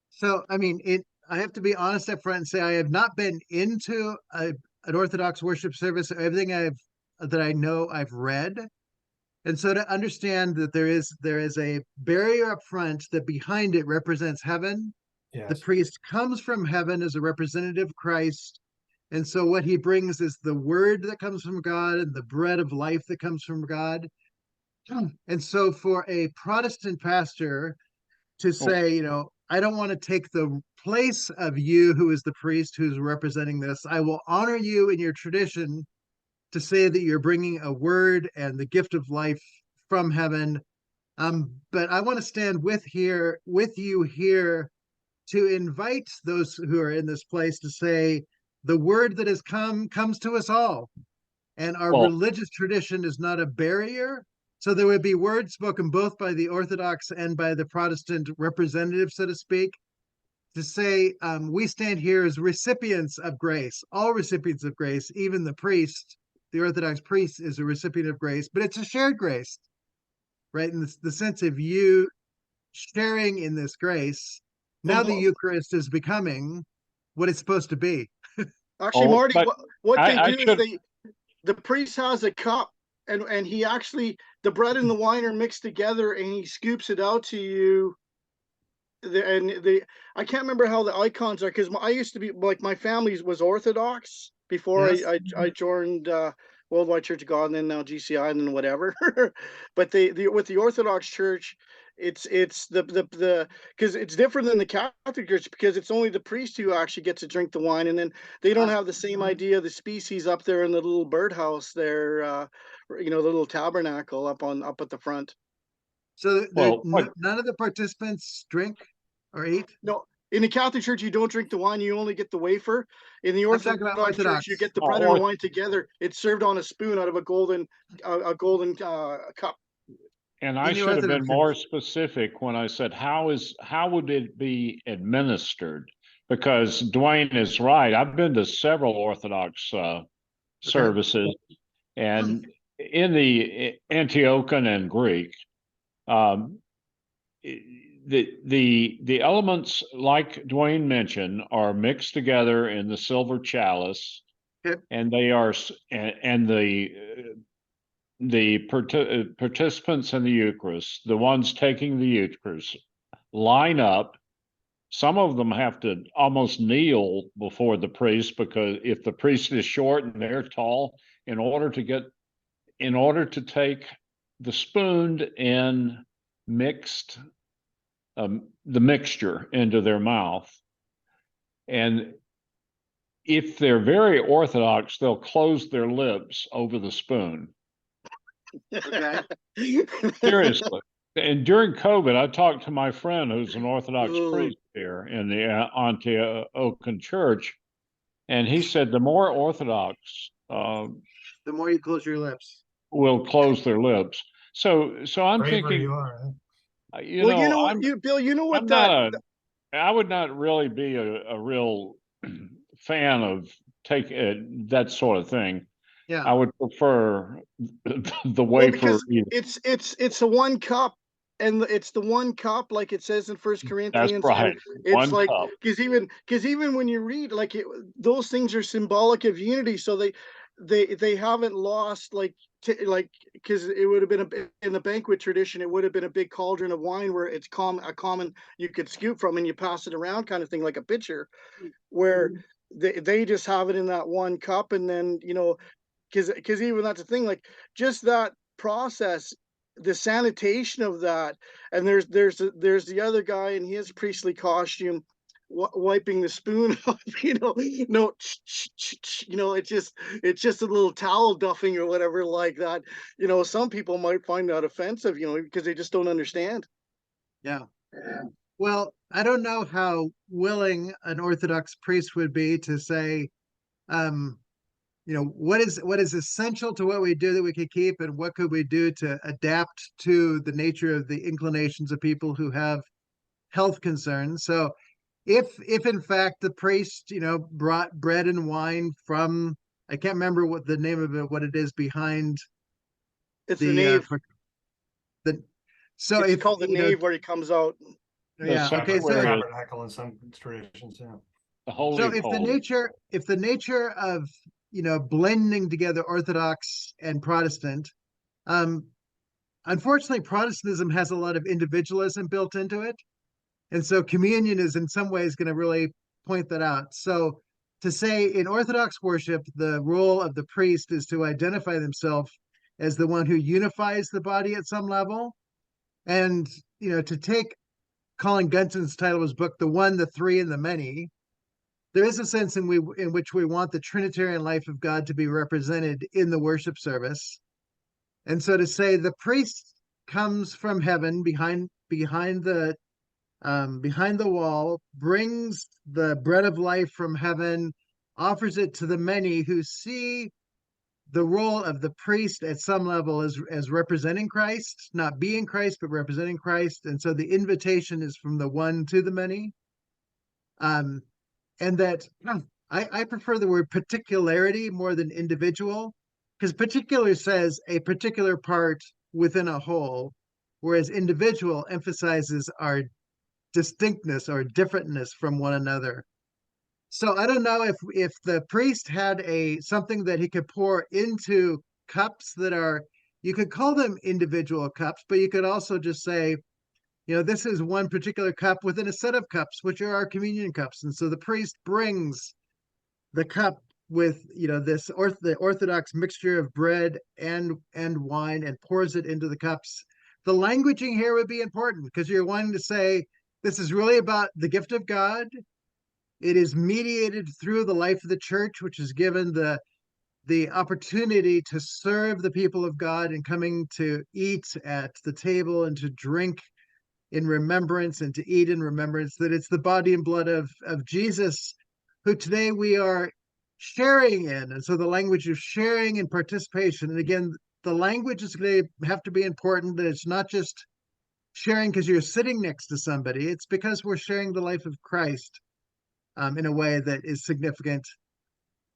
So, I mean, I have to be honest up front and say I have not been into an Orthodox worship service. Everything that I know, I've read. And so to understand that there is a barrier up front that behind it represents heaven. The Yes. priest comes from heaven as a representative of Christ. And so what he brings is the word that comes from God and the bread of life that comes from God. And so for a Protestant pastor to say, I don't want to take the place of you, who is the priest who's representing this. I will honor you in your tradition to say that you're bringing a word and the gift of life from heaven. But I want to stand with you here to invite those who are in this place to say the word that has come comes to us all. And our Well, religious tradition is not a barrier. So there would be words spoken both by the Orthodox and by the Protestant representative, so to speak, to say we stand here as recipients of grace, all recipients of grace, even the priest, the Orthodox priest is a recipient of grace, but it's a shared grace, right? In the sense of you sharing in this grace, now the Well, Eucharist is becoming what it's supposed to be. actually, Oh, Marty, but what they I do is should, the priest has a cup, and he actually, the bread and the wine are mixed together, and he scoops it out to you. I can't remember how the icons are, because I used to be like, my family was Orthodox before Yes. I joined Worldwide Church of God, and then now GCI, and then whatever. But the with the Orthodox Church, it's the because it's different than the Catholic Church, because it's only the priest who actually gets to drink the wine, and then they don't have the same idea of the species up there in the little birdhouse there, the little tabernacle up at the front. So well, what, none of the participants drink or eat. No, in the Catholic Church, you don't drink the wine; you only get the wafer. In the I'm talking about Orthodox Church, you Orthodox. get the bread and the or, wine together. It's served on a spoon out of a golden cup. and I In the should have been Orthodox more Church. specific when I said, how would it be administered? Because Dwayne is right. I've been to several Orthodox services, and in the Antiochian and Greek, um, the elements, like Dwayne mentioned, are mixed together in the silver chalice, Yep. and they are and the participants in the Eucharist, the ones taking the Eucharist, line up. Some of them have to almost kneel before the priest, because if the priest is short and they're tall, in order to take the spooned and mixed the mixture into their mouth. And if they're very Orthodox, they'll close their lips over the spoon. Okay. Seriously. And during COVID, I talked to my friend who's an Orthodox Ooh. priest here in the Antiochian Church, and he said the more Orthodox The more you close your lips. will close their lips. So I'm Braver thinking, you are. you Well, you know, know what, Bill, you know what I'm that not I would not really be a real fan of that sort of thing. Yeah. I would prefer the well, wafer. because it's a one cup, and it's the one cup, like it says in First That's Corinthians, and right. it's One like, cup. because even when you read, like, those things are symbolic of unity, so they haven't lost, like, because it would have been in the banquet tradition, it would have been a big cauldron of wine where it's a common you could scoop from, and you pass it around, kind of thing, like a pitcher, where they just have it in that one cup, and then because even that's the thing, like, just that process, the sanitation of that, and there's the other guy in his priestly costume wiping the spoon off, no, it's just a little towel duffing or whatever like that. Some people might find that offensive, because they just don't understand. Yeah. Well, I don't know how willing an Orthodox priest would be to say, um, what is essential to what we do that we could keep, and what could we do to adapt to the nature of the inclinations of people who have health concerns. So if in fact the priest, brought bread and wine from, I can't remember what the name of it, what it is behind It's the the nave. the so It's if called the nave where he comes out. yeah, The okay, so sanctuary is Tabernacle in some traditions, yeah. the Holy so of if the Holies. nature of blending together Orthodox and Protestant, um unfortunately Protestantism has a lot of individualism built into it, and so communion is in some ways going to really point that out. So to say in Orthodox worship, the role of the priest is to identify themselves as the one who unifies the body at some level. And, to take Colin Gunson's title of his book, The One, the Three, and the Many, there is a sense in which we want the Trinitarian life of God to be represented in the worship service. And so to say the priest comes from heaven behind the wall, brings the bread of life from heaven, offers it to the many who see the role of the priest at some level as representing Christ, not being Christ, but representing Christ. And so the invitation is from the one to the many. And that I prefer the word particularity more than individual, because particular says a particular part within a whole, whereas individual emphasizes our distinctness or differentness from one another. So I don't know if the priest had a something that he could pour into cups that are, you could call them individual cups, but you could also just say, this is one particular cup within a set of cups, which are our communion cups. And so the priest brings the cup with, the Orthodox mixture of bread and wine and pours it into the cups. The languaging here would be important because you're wanting to say, this is really about the gift of God. It is mediated through the life of the church, which is given the opportunity to serve the people of God and coming to eat at the table and to drink in remembrance and to eat in remembrance, that it's the body and blood of Jesus, who today we are sharing in. And so the language of sharing and participation. And again, the language is going to have to be important, that it's not just sharing because you're sitting next to somebody, it's because we're sharing the life of Christ in a way that is significant.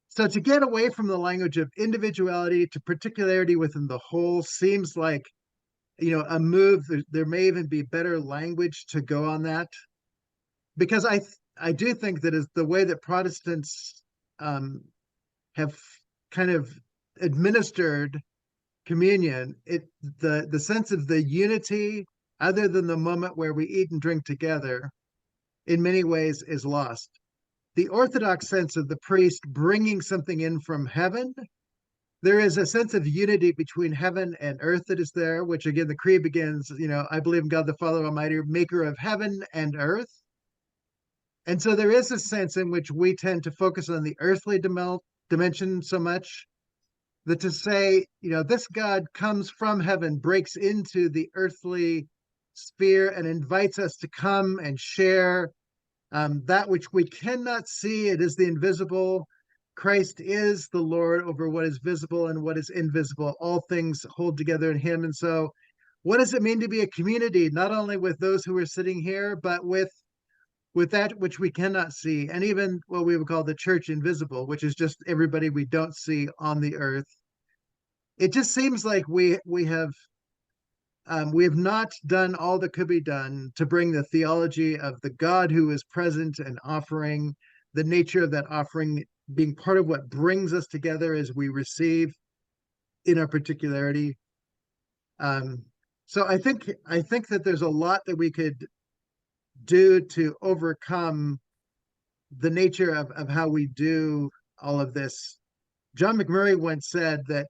So to get away from the language of individuality to particularity within the whole seems like, a move. There may even be better language to go on that, because I do think that is the way that Protestants have kind of administered communion. The sense of the unity, other than the moment where we eat and drink together, in many ways is lost. The Orthodox sense of the priest bringing something in from heaven, there is a sense of unity between heaven and earth that is there, which again, the creed begins, I believe in God the Father Almighty, maker of heaven and earth. And so there is a sense in which we tend to focus on the earthly dimension so much, that to say, this God comes from heaven, breaks into the earthly sphere and invites us to come and share that which we cannot see. It is the invisible. Christ is the Lord over what is visible and what is invisible. All things hold together in him. And so what does it mean to be a community, not only with those who are sitting here, but with that which we cannot see, and even what we would call the church invisible, which is just everybody we don't see on the earth? It just seems like we have not done all that could be done to bring the theology of the God who is present and offering, the nature of that offering being part of what brings us together as we receive in our particularity. So I think that there's a lot that we could do to overcome the nature of how we do all of this. John McMurray once said that,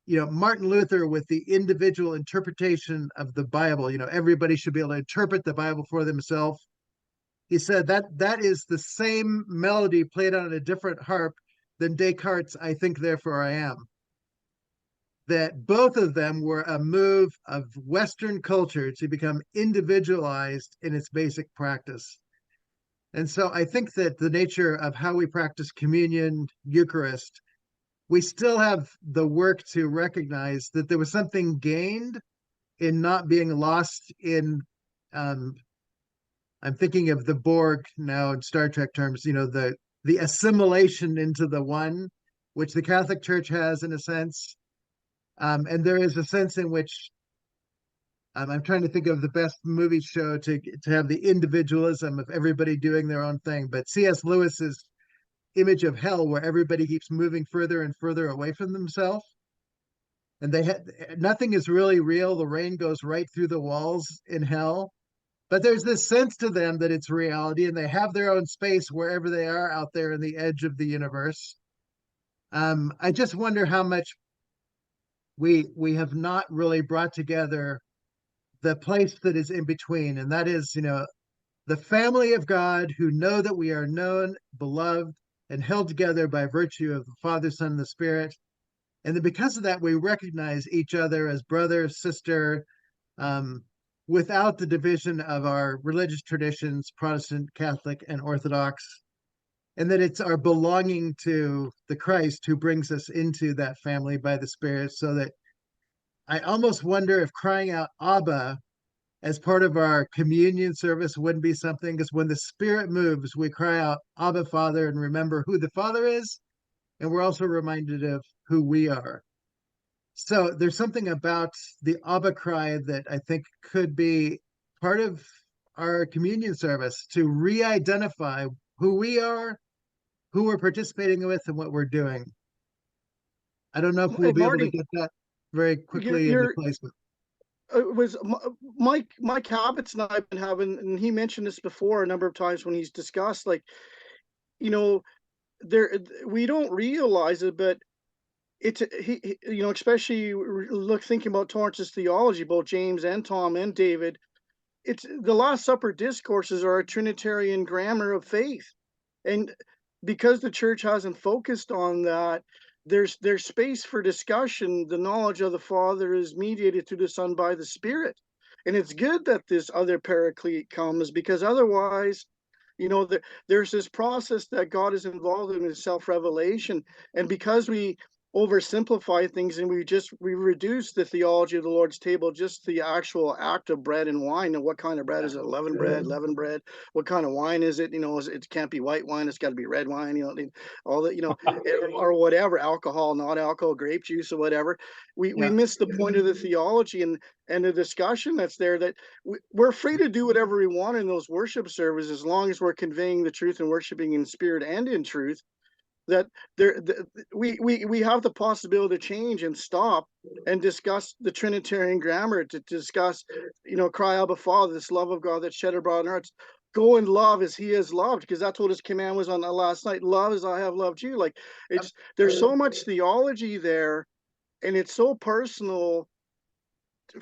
Martin Luther, with the individual interpretation of the Bible, everybody should be able to interpret the Bible for themselves. He said that is the same melody played on a different harp than Descartes' I think, therefore I am. That both of them were a move of Western culture to become individualized in its basic practice. And so I think that the nature of how we practice communion, Eucharist, we still have the work to recognize that there was something gained in not being lost in, I'm thinking of the Borg now in Star Trek terms, the assimilation into the one, which the Catholic Church has in a sense. And there is a sense in which I'm trying to think of the best movie show to have the individualism of everybody doing their own thing. But C.S. Lewis's image of hell, where everybody keeps moving further and further away from themselves, and nothing is really real. The rain goes right through the walls in hell, but there's this sense to them that it's reality, and they have their own space wherever they are out there in the edge of the universe. I just wonder how much we have not really brought together the place that is in between, and that is, the family of God, who know that we are known, beloved, and held together by virtue of the Father, Son, and the Spirit. And then because of that, we recognize each other as brother, sister, without the division of our religious traditions, Protestant, Catholic, and Orthodox. And that it's our belonging to the Christ who brings us into that family by the Spirit. So that I almost wonder if crying out Abba as part of our communion service wouldn't be something, because when the Spirit moves, we cry out Abba, Father, and remember who the Father is, and we're also reminded of who we are. So there's something about the Abba cry that I think could be part of our communion service to re-identify who we are, who we're participating with, and what we're doing. I don't know if we'll Hey, be able to Marty, get that very quickly into you're place. it was Mike Habits and I've been having, and he mentioned this before a number of times when he's discussed, like, you know, there we don't realize it, but it's especially look thinking about Torrance's theology, both James and Tom and David. It's the Last Supper discourses are a Trinitarian grammar of faith, and because the church hasn't focused on that, there's space for discussion. The knowledge of the Father is mediated through the Son by the Spirit, and it's good that this other Paraclete comes, because otherwise, there's this process that God is involved in self-revelation, and because we oversimplify things and we reduce the theology of the Lord's table just the actual act of bread and wine. And what kind of bread is it? Leavened bread. What kind of wine is it? It can't be white wine, it's got to be red wine, all that, or whatever, alcohol, not alcohol, grape juice or whatever. We miss the point of the theology and the discussion that's there, that we're free to do whatever we want in those worship services, as long as we're conveying the truth and worshiping in spirit and in truth. That we have the possibility to change and stop and discuss the Trinitarian grammar, to discuss, cry Abba Father, this love of God that's shed abroad in our hearts. Go and love as he is loved, because that's what his command was on the last night. Love as I have loved you. Like, there's so much theology there, and it's so personal.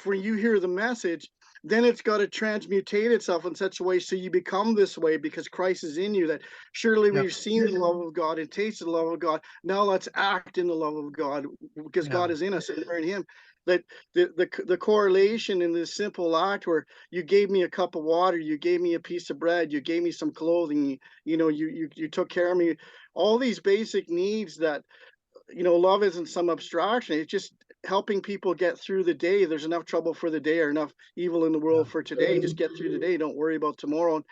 When you hear the message, then it's got to transmutate itself in such a way so you become this way because Christ is in you. That surely we've seen the love of God and tasted the love of God. Now let's act in the love of God, because God is in us and we're in him. That the correlation in this simple act where you gave me a cup of water, you gave me a piece of bread, you gave me some clothing, you took care of me, all these basic needs that, love isn't some abstraction. It's just helping people get through the day. There's enough trouble for the day, or enough evil in the world for today. Just get through today. Don't worry about tomorrow.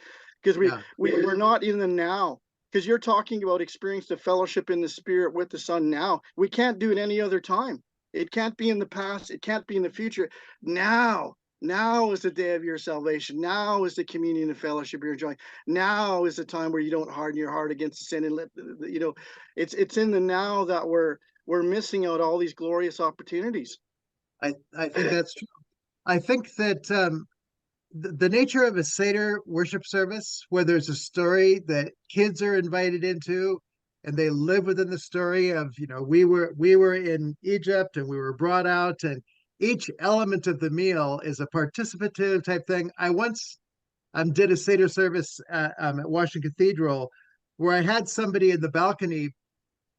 Because we're not in the now. Because you're talking about experience the fellowship in the Spirit with the Son now. We can't do it any other time. It can't be in the past. It can't be in the future. Now is the day of your salvation. Now is the communion and fellowship you're enjoying. Now is the time where you don't harden your heart against the sin and let it's in the now that we're missing out all these glorious opportunities. I think that's true. I think that the nature of a Seder worship service, where there's a story that kids are invited into, and they live within the story of, we were in Egypt and we were brought out, and each element of the meal is a participative type thing. I once did a Seder service at Washington Cathedral, where I had somebody in the balcony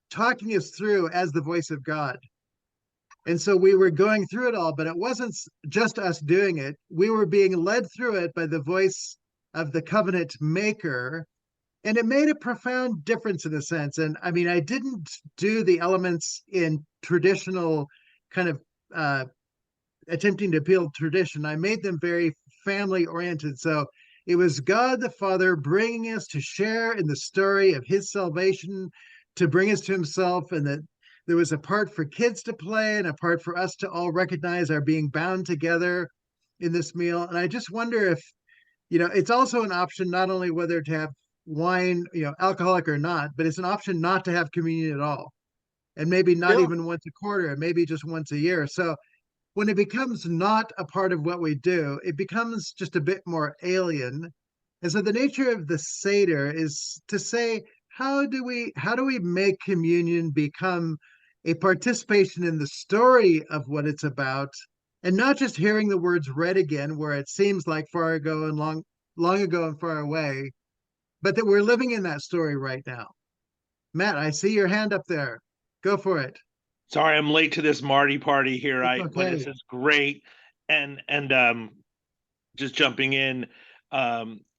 talking us through as the voice of God. And so we were going through it all, but it wasn't just us doing it. We were being led through it by the voice of the covenant maker. And it made a profound difference in a sense. And I mean, I didn't do the elements in traditional kind of attempting to appeal to tradition. I made them very family oriented. So it was God the Father bringing us to share in the story of his salvation, to bring us to himself, and that there was a part for kids to play and a part for us to all recognize our being bound together in this meal. And I just wonder if, it's also an option not only whether to have wine, alcoholic or not, but it's an option not to have communion at all. And maybe not even once a quarter, and maybe just once a year. So when it becomes not a part of what we do, it becomes just a bit more alien. And so the nature of the Seder is to say, how do we make communion become a participation in the story of what it's about, and not just hearing the words read again, where it seems like far ago and long ago and far away, but that we're living in that story right now. Matt, I see your hand up there. Go for it. Sorry, I'm late to this Marty party here. It's But okay. this is great. And just jumping in,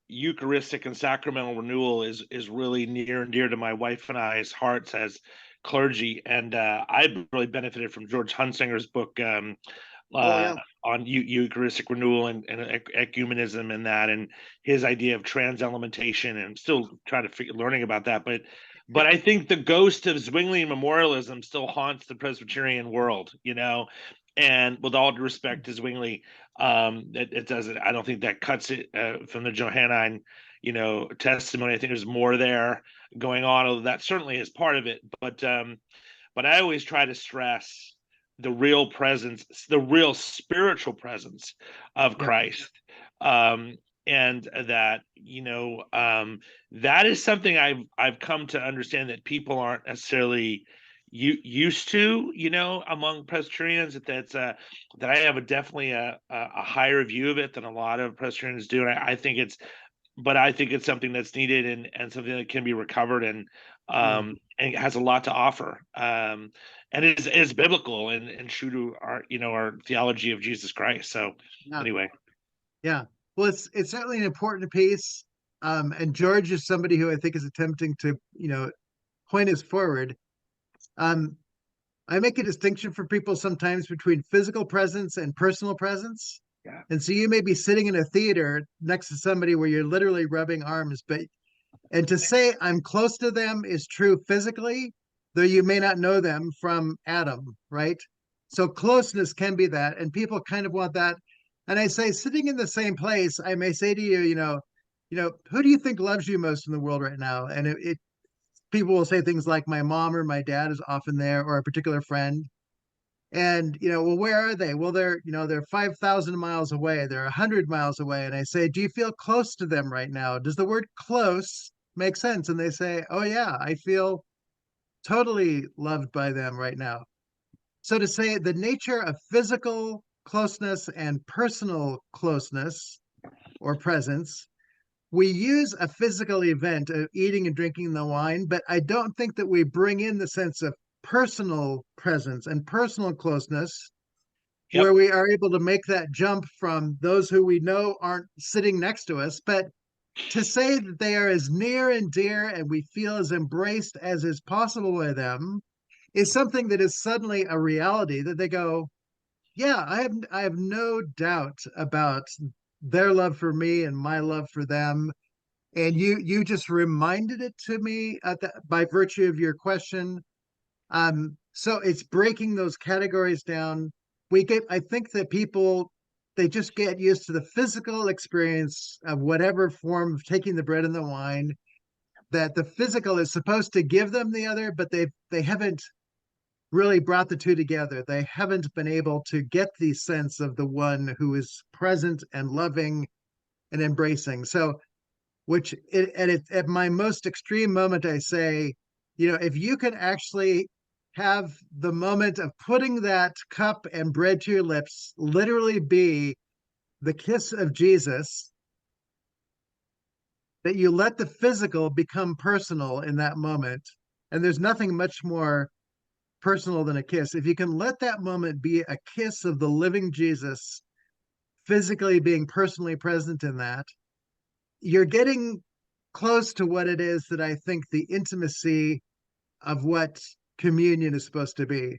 Eucharistic and sacramental renewal is really near and dear to my wife and I's hearts as clergy. And I really benefited from George Hunsinger's book on Eucharistic renewal and ecumenism and that, and his idea of trans-elementation. And I'm still trying to learning about that, but I think the ghost of Zwinglian memorialism still haunts the Presbyterian world, And with all due respect to Zwingli, it doesn't. I don't think that cuts it from the Johannine, testimony. I think there's more there going on, although that certainly is part of it. But I always try to stress the real presence, the real spiritual presence of Yeah. Christ. And that, that is something I've come to understand that people aren't necessarily used to, among Presbyterians. That I have definitely a higher view of it than a lot of Presbyterians do. And I think it's something that's needed, and something that can be recovered, and it has a lot to offer. And it is biblical and true to our theology of Jesus Christ. So Yeah. anyway. Yeah. Well, it's certainly an important piece. And George is somebody who I think is attempting to, point us forward. I make a distinction for people sometimes between physical presence and personal presence. Yeah. And so you may be sitting in a theater next to somebody where you're literally rubbing arms, and to say I'm close to them is true physically, though you may not know them from Adam, right? So closeness can be that, and people kind of want that. And I say, sitting in the same place, I may say to you, who do you think loves you most in the world right now? And people will say things like my mom or my dad is often there, or a particular friend. And well, where are they? Well, they're 5,000 miles away. They're 100 miles away. And I say, do you feel close to them right now? Does the word close make sense? And they say, oh yeah, I feel totally loved by them right now. So to say the nature of physical closeness and personal closeness or presence, we use a physical event of eating and drinking the wine, but I don't think that we bring in the sense of personal presence and personal closeness, Yep. where we are able to make that jump from those who we know aren't sitting next to us, but to say that they are as near and dear and we feel as embraced as is possible by them is something that is suddenly a reality, that they go, yeah, I have no doubt about their love for me and my love for them. And you just reminded it to me by virtue of your question. So it's breaking those categories down. I think that people, they just get used to the physical experience of whatever form of taking the bread and the wine, that the physical is supposed to give them the other, but they haven't really brought the two together. They haven't been able to get the sense of the one who is present and loving and embracing. So at my most extreme moment, I say, if you can actually have the moment of putting that cup and bread to your lips literally be the kiss of Jesus, that you let the physical become personal in that moment. And there's nothing much more personal than a kiss. If you can let that moment be a kiss of the living Jesus, physically being personally present in that, you're getting close to what it is that I think the intimacy of what communion is supposed to be,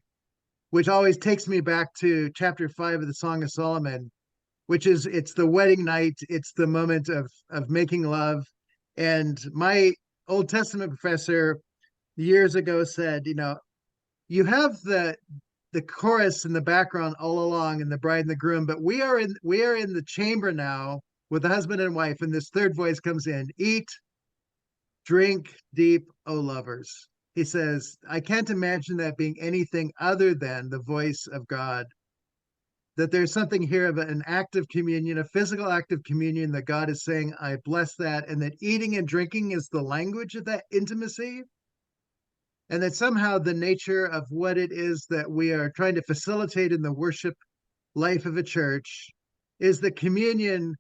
which always takes me back to chapter 5 of the Song of Solomon, which is it's the wedding night, it's the moment of making love. And my Old Testament professor years ago said, you have the chorus in the background all along, and the bride and the groom, but we are in the chamber now with the husband and wife, and this third voice comes in: eat, drink deep, O lovers. He says, I can't imagine that being anything other than the voice of God. That there's something here of an act of communion, a physical act of communion, that God is saying, I bless that, and that eating and drinking is the language of that intimacy. And that somehow the nature of what it is that we are trying to facilitate in the worship life of a church is the communion.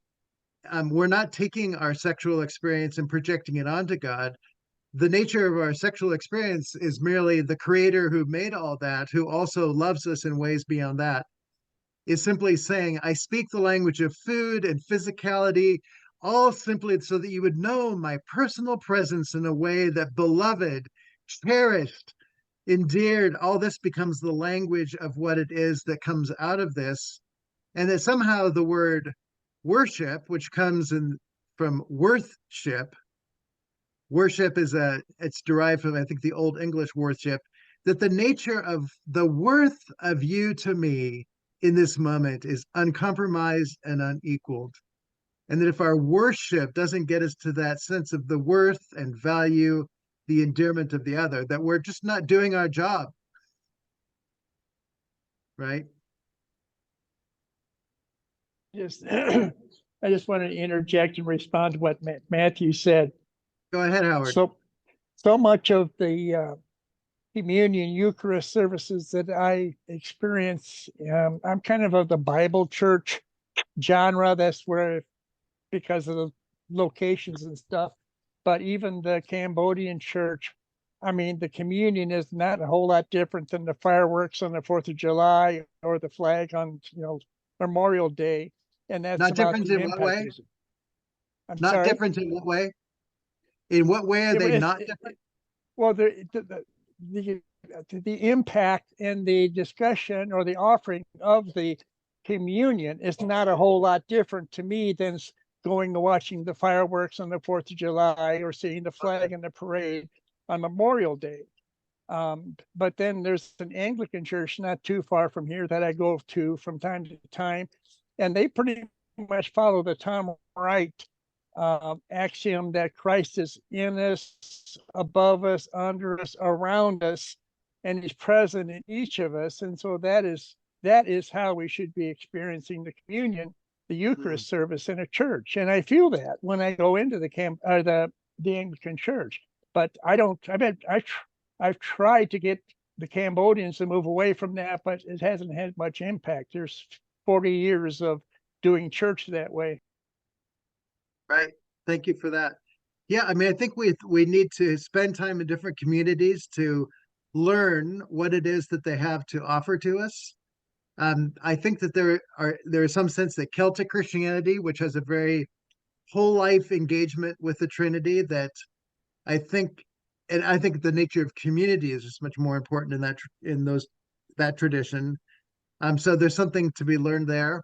We're not taking our sexual experience and projecting it onto God. The nature of our sexual experience is merely the creator who made all that, who also loves us in ways beyond that, is simply saying, I speak the language of food and physicality, all simply so that you would know my personal presence in a way that beloved, cherished, endeared, all this becomes the language of what it is that comes out of this. And that somehow the word worship, which comes from worthship, worship it's derived from, I think, the Old English worship, that the nature of the worth of you to me in this moment is uncompromised and unequaled. And that if our worship doesn't get us to that sense of the worth and value, the endearment of the other, that we're just not doing our job. Right? Just, I just want to interject and respond to what Matthew said. Go ahead, Howard. So much of the communion Eucharist services that I experience, I'm kind of the Bible church genre. That's where, because of the locations and stuff, but even the Cambodian church, I mean, the communion is not a whole lot different than the fireworks on the 4th of July or the flag on, Memorial Day. And that's Not about different the in what impact. way? I'm Not sorry. different in what way? In what way are they not different? Well, the impact and the discussion or the offering of the communion is not a whole lot different to me than going and watching the fireworks on the 4th of July or seeing the flag in the parade on Memorial Day. But then there's an Anglican church not too far from here that I go to from time to time, and they pretty much follow the Tom Wright axiom that Christ is in us, above us, under us, around us, and he's present in each of us. And so that is how we should be experiencing the communion, the Eucharist service in a church. And I feel that when I go into the Anglican church. But I've tried to get the Cambodians to move away from that, but it hasn't had much impact. There's 40 years of doing church that way. Right. Thank you for that. Yeah, I mean, I think we need to spend time in different communities to learn what it is that they have to offer to us. I think that there is some sense that Celtic Christianity, which has a very whole life engagement with the Trinity, that I think, and I think the nature of community is just much more important in that tradition. So there's something to be learned there.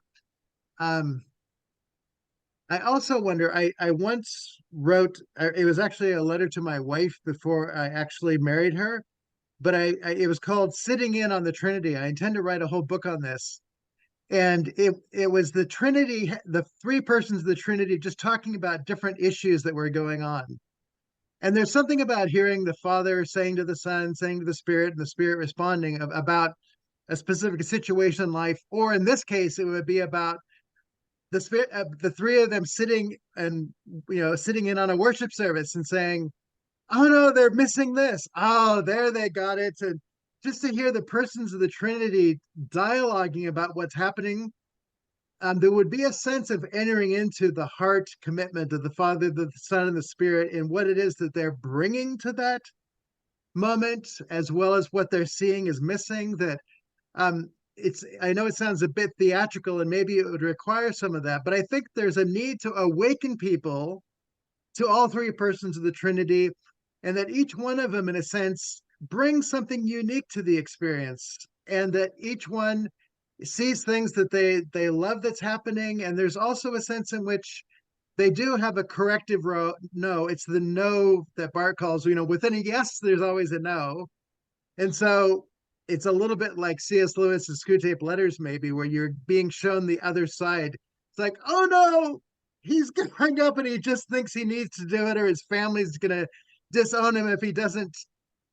I also wonder, I once wrote, it was actually a letter to my wife before I actually married her, but it was called Sitting In on the Trinity. I intend to write a whole book on this. And it was the Trinity, the three persons of the Trinity, just talking about different issues that were going on. And there's something about hearing the Father saying to the Son, saying to the Spirit, and the Spirit responding about a specific situation in life, or in this case, it would be about the Spirit, the three of them sitting in on a worship service and saying, "Oh no, they're missing this. Oh, there they got it." And just to hear the persons of the Trinity dialoguing about what's happening, there would be a sense of entering into the heart commitment of the Father, the Son, and the Spirit, and what it is that they're bringing to that moment, as well as what they're seeing is missing. That I know it sounds a bit theatrical, and maybe it would require some of that, but I think there's a need to awaken people to all three persons of the Trinity, and that each one of them, in a sense, brings something unique to the experience, and that each one sees things that they love that's happening. And there's also a sense in which they do have a corrective no. It's the no that Bart calls, within a yes, there's always a no. And so it's a little bit like C.S. Lewis's Screwtape Letters, maybe, where you're being shown the other side. It's like, oh no, he's going up and he just thinks he needs to do it, or his family's going to disown him if he doesn't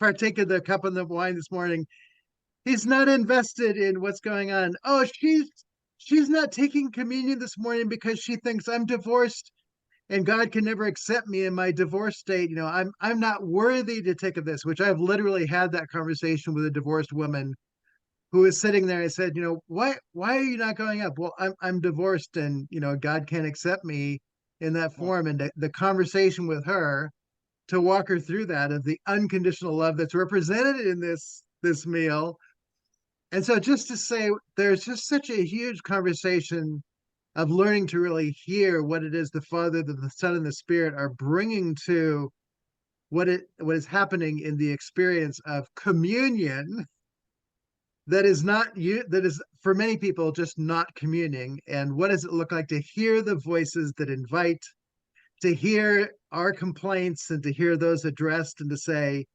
partake of the cup of the wine this morning. He's not invested in what's going on. Oh, she's not taking communion this morning because she thinks I'm divorced and God can never accept me in my divorce state. I'm not worthy to take of this, which I've literally had that conversation with a divorced woman who was sitting there. I said, why are you not going up? Well, I'm divorced, and God can't accept me in that form. And the conversation with her to walk her through that, of the unconditional love that's represented in this meal. And so just to say, there's just such a huge conversation of learning to really hear what it is the Father, the Son, and the Spirit are bringing to what is happening in the experience of communion, that is for many people just not communing. And what does it look like to hear the voices that invite, to hear our complaints, and to hear those addressed, and to say,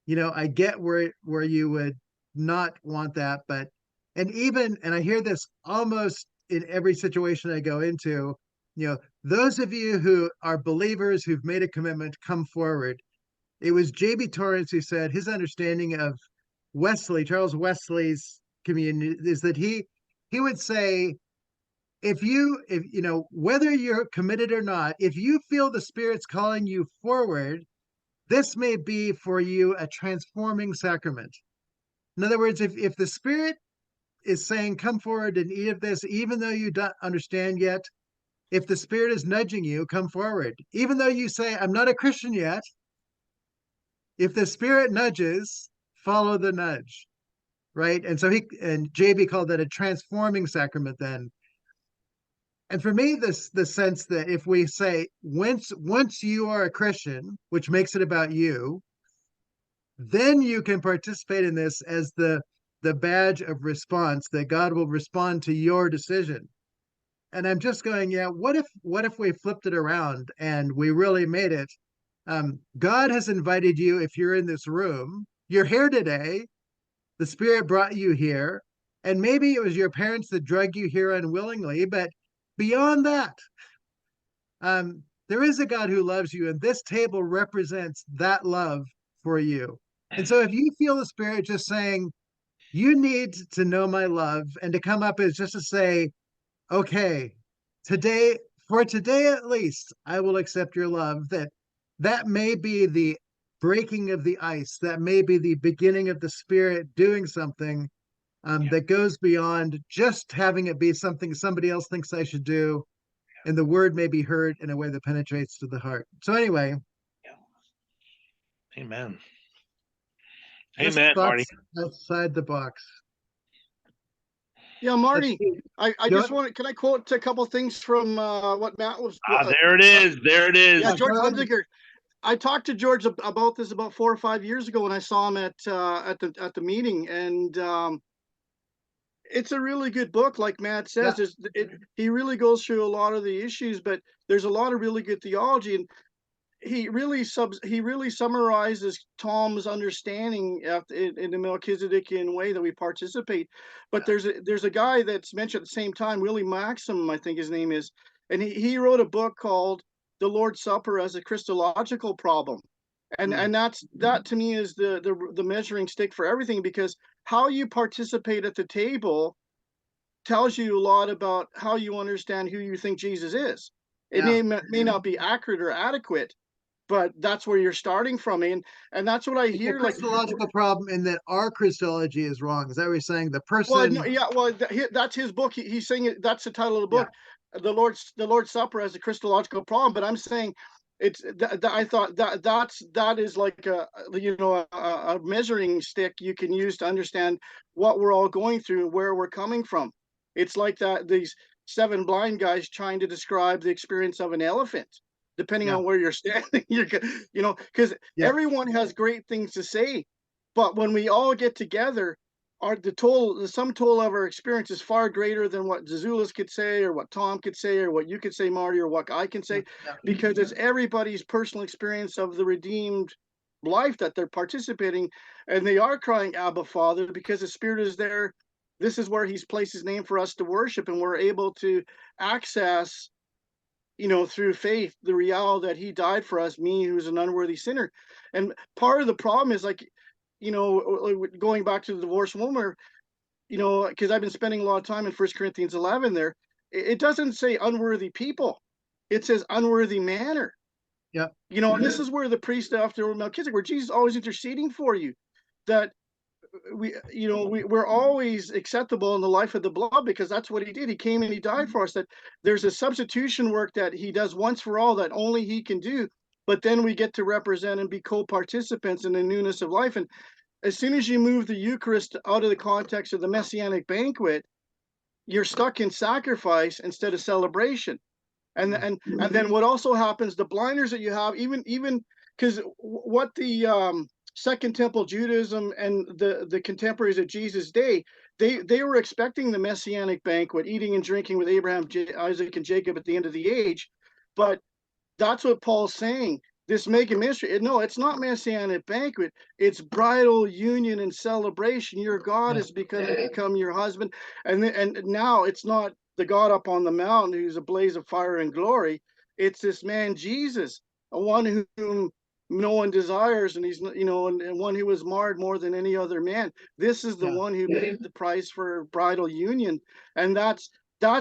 I get where you would not want that, but And I hear this almost in every situation I go into, those of you who are believers who've made a commitment, come forward. It was J.B. Torrance who said his understanding of Charles Wesley's communion is that he would say, if whether you're committed or not, if you feel the Spirit's calling you forward, this may be for you a transforming sacrament. In other words, if the Spirit is saying, come forward and eat of this, even though you don't understand yet, if the Spirit is nudging you, come forward. Even though you say, I'm not a Christian yet, if the Spirit nudges, follow the nudge, right? And so JB called that a transforming sacrament then. And for me, the sense that if we say, once you are a Christian, which makes it about you, then you can participate in this as the badge of response, that God will respond to your decision. And I'm just going, yeah, what if we flipped it around and we really made it? God has invited you. If you're in this room, you're here today. The Spirit brought you here. And maybe it was your parents that drug you here unwillingly, but beyond that, there is a God who loves you, and this table represents that love for you. And so if you feel the Spirit just saying, you need to know my love, and to come up is just to say, okay, for today at least, I will accept your love, that may be the breaking of the ice, that may be the beginning of the Spirit doing something that goes beyond just having it be something somebody else thinks I should do, and the word may be heard in a way that penetrates to the heart. So anyway. Amen. Just Amen, Marty. Outside the box. Yeah, Marty, I just want to, can I quote a couple things from what Matt was? There it is. There it is. Yeah, George Hunziker. I talked to George about this about 4 or 5 years ago when I saw him at the meeting, and it's a really good book. Like Matt says, he really goes through a lot of the issues, but there's a lot of really good theology, and he really summarizes Tom's understanding in the Melchizedekian way that we participate. But there's a guy that's mentioned at the same time, Willie Maxim, I think his name is, and he wrote a book called The Lord's Supper as a Christological Problem, and that to me is the measuring stick for everything, because how you participate at the table tells you a lot about how you understand who you think Jesus is. It may not be accurate or adequate, but that's where you're starting from, and that's what I hear. It's a Christological problem in that our Christology is wrong. Is that what you're saying? The person. Well, no, yeah. Well, that's his book. He's saying it. That's the title of the book, the Lord's Supper as a Christological Problem. But I'm saying it's. I thought that is like a measuring stick you can use to understand what we're all going through and where we're coming from. It's like these 7 blind guys trying to describe the experience of an elephant. Depending on where you're standing, because everyone has great things to say, but when we all get together, the sum total of our experience is far greater than what Zizioulas could say, or what Tom could say, or what you could say, Marty, or what I can say, because it's everybody's personal experience of the redeemed life that they're participating, and they are crying, Abba, Father, because the Spirit is there. This is where He's placed His name for us to worship, and we're able to access, through faith, the reality that He died for us, me who's an unworthy sinner. And part of the problem is going back to the divorced woman, because I've been spending a lot of time in 1 Corinthians 11 there. It doesn't say unworthy people. It says unworthy manner. Yeah. And this is where the priest after Melchizedek, where Jesus is always interceding for you, that we're always acceptable in the life of the blood, because that's what He did. He came and He died for us. That there's a substitution work that He does once for all that only He can do, but then we get to represent and be co-participants in the newness of life. And as soon as you move the Eucharist out of the context of the Messianic banquet, you're stuck in sacrifice instead of celebration. And then what also happens, the blinders that you have, even because what the Second Temple Judaism and the contemporaries of Jesus' day, they were expecting the Messianic banquet, eating and drinking with Abraham, Isaac, and Jacob at the end of the age. But that's what Paul's saying. this mega ministry. No, it's not messianic banquet. It's bridal union and celebration. Your God has become your husband. And now it's not the God up on the mountain who's a blaze of fire and glory. It's this man, Jesus, a one whom no one desires. And he's, and one who was marred more than any other man. This is the one who paid the price for bridal union. And that's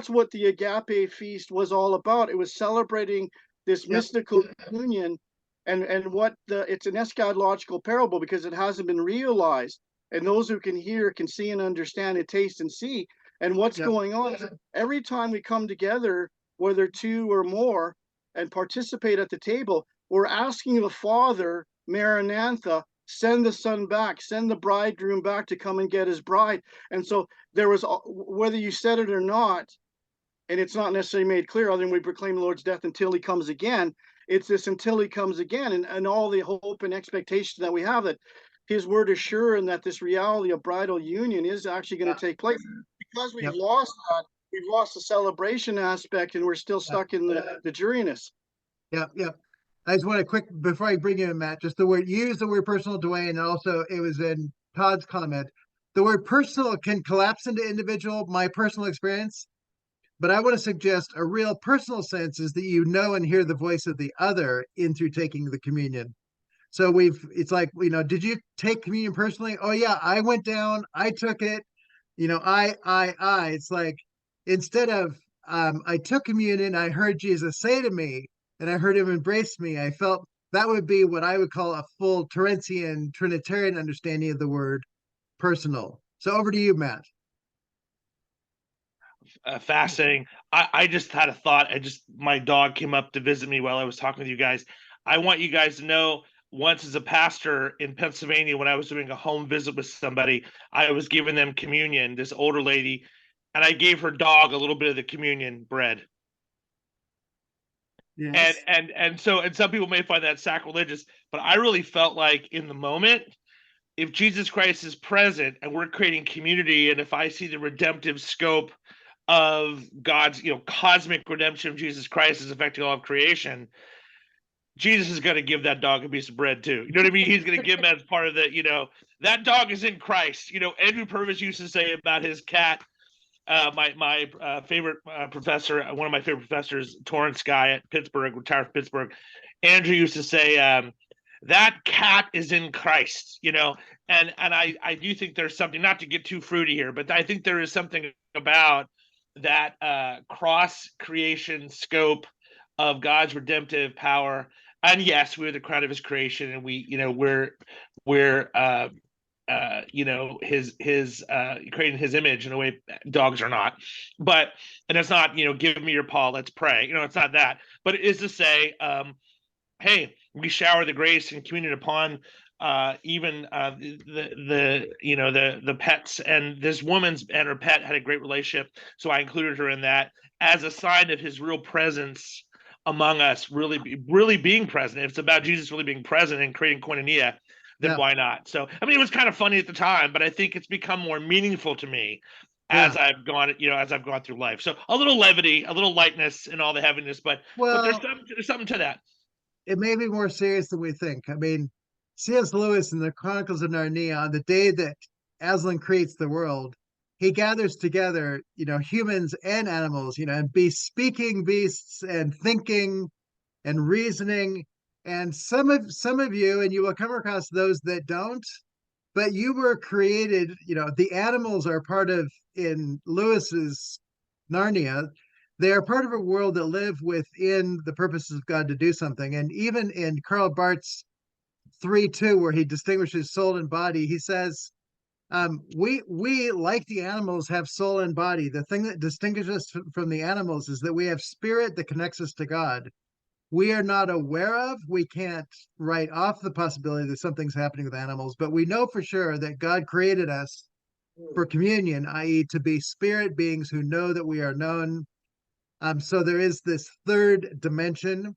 what the agape feast was all about. It was celebrating this mystical union, and what it's an eschatological parable because it hasn't been realized, and those who can hear can see and understand and taste and see. And what's going on every time we come together, whether two or more, and participate at the table, we're asking the Father, Maranatha, send the Son back, send the bridegroom back to come and get his bride. And so there was, whether you said it or not, and it's not necessarily made clear other than we proclaim the Lord's death until he comes again. It's this until he comes again, and all the hope and expectation that we have that his word is sure, and that this reality of bridal union is actually going to take place. Because we've lost that, we've lost the celebration aspect, and we're still stuck in the dreariness. Yeah. I just want to quick, before I bring you in, Matt, just use the word personal, Dwayne, and also it was in Todd's comment. The word personal can collapse into individual, my personal experience. But I want to suggest a real personal sense is that you know and hear the voice of the other in through taking the communion. So it's like, did you take communion personally? Oh yeah, I went down, I took it, I. It's like, instead of, I took communion, I heard Jesus say to me, and I heard him embrace me. I felt that would be what I would call a full Torrancean Trinitarian understanding of the word personal. So over to you, Matt. Fascinating. I just had a thought. My dog came up to visit me while I was talking with you guys. I want you guys to know, once as a pastor in Pennsylvania, when I was doing a home visit with somebody, I was giving them communion, this older lady, and I gave her dog a little bit of the communion bread. Yes. And some people may find that sacrilegious, but I really felt like in the moment, if Jesus Christ is present and we're creating community, and if I see the redemptive scope of God's, cosmic redemption of Jesus Christ is affecting all of creation, Jesus is going to give that dog a piece of bread too. You know what I mean? He's going to give him as part of the, that dog is in Christ. Andrew Purvis used to say about his cat, my favorite professor, one of my favorite professors, Torrance guy at Pittsburgh, retired from Pittsburgh. Andrew used to say, that cat is in Christ, and I do think there's something, not to get too fruity here, but I think there is something about that cross creation scope of God's redemptive power. And yes, we're the crown of his creation, and we're his creating his image in a way dogs are not. But, and it's not, give me your paw, let's pray. It's not that, but it is to say, hey, we shower the grace and communion upon even the pets, and this woman's and her pet had a great relationship, so I included her in that as a sign of his real presence among us, really being present. If it's about Jesus really being present and creating koinonia, then why not? So I mean, it was kind of funny at the time, but I think it's become more meaningful to me as I've gone through life. So a little levity, a little lightness in all the heaviness, but there's something to that. It may be more serious than we think. I mean, C.S. Lewis in the Chronicles of Narnia, on the day that Aslan creates the world, he gathers together, humans and animals, and speaking beasts and thinking and reasoning. And some of you, and you will come across those that don't, but you were created, the animals are part of, in Lewis's Narnia, they are part of a world that live within the purposes of God to do something. And even in Karl Barth's 3:2, where he distinguishes soul and body, he says, we, like the animals, have soul and body. The thing that distinguishes us from the animals is that we have spirit that connects us to God. We are not aware of, we can't write off the possibility that something's happening with animals, but we know for sure that God created us for communion, i.e., to be spirit beings who know that we are known. So there is this third dimension,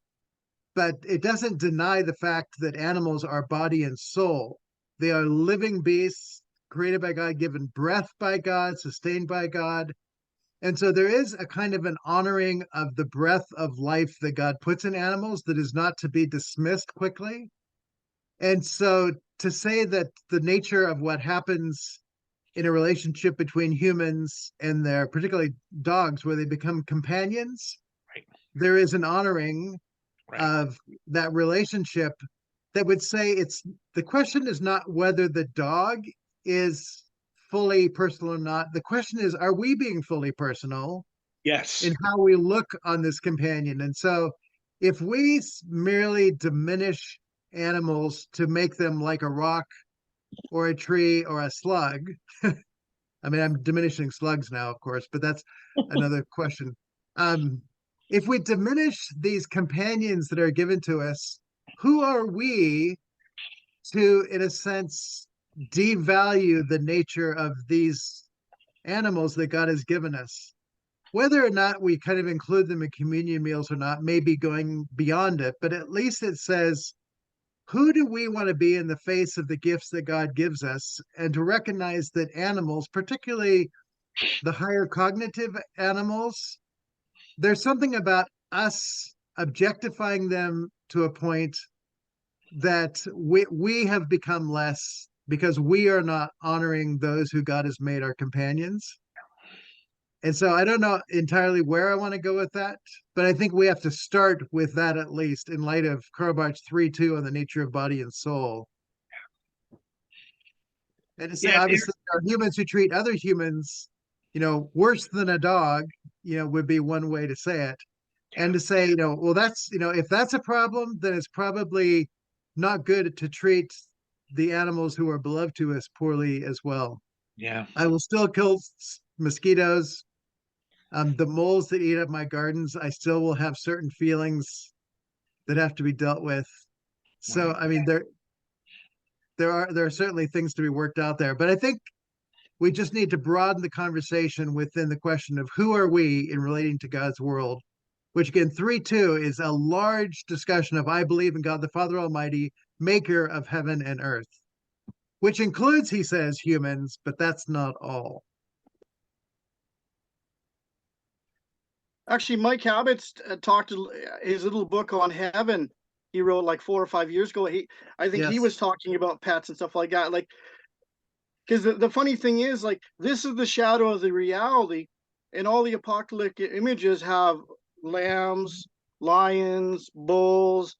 but it doesn't deny the fact that animals are body and soul. They are living beasts created by God, given breath by God, sustained by God. And so there is a kind of an honoring of the breath of life that God puts in animals that is not to be dismissed quickly. And so to say that the nature of what happens in a relationship between humans and their, particularly dogs, where they become companions, Right. there is an honoring Right. of that relationship that would say it's, the question is not whether the dog is fully personal or not. The question is, are we being fully personal Yes. in how we look on this companion? And so if we merely diminish animals to make them like a rock or a tree or a slug, I mean, I'm diminishing slugs now, of course, but that's another question. If we diminish these companions that are given to us, who are we to, in a sense, devalue the nature of these animals that God has given us? Whether or not we kind of include them in communion meals or not, may be going beyond it, but at least it says, who do we want to be in the face of the gifts that God gives us? And to recognize that animals, particularly the higher cognitive animals, there's something about us objectifying them to a point that we have become less because we are not honoring those who God has made our companions. And so I don't know entirely where I want to go with that, but I think we have to start with that, at least in light of Karl Barth's 3:2 on the nature of body and soul. And to say, Yeah, obviously, there are humans who treat other humans, worse than a dog, would be one way to say it. And to say, well, that's, if that's a problem, then it's probably not good to treat the animals who are beloved to us poorly as well. yeah. I will still kill mosquitoes. The moles that eat up my gardens, I still will have certain feelings that have to be dealt with. So, Right. I mean, there are certainly things to be worked out there, but I think we just need to broaden the conversation within the question of who are we in relating to God's world, which again, 3:2 is a large discussion of I believe in God the Father Almighty, maker of heaven and earth, which includes, he says, humans, but that's not all. Actually, Mike Abbott's talked his little book on heaven. He wrote like 4 or 5 years ago. I think he Yes. was talking about pets and stuff like that. Like, because the funny thing is, like, this is the shadow of the reality, and all the apocalyptic images have lambs, lions, bulls,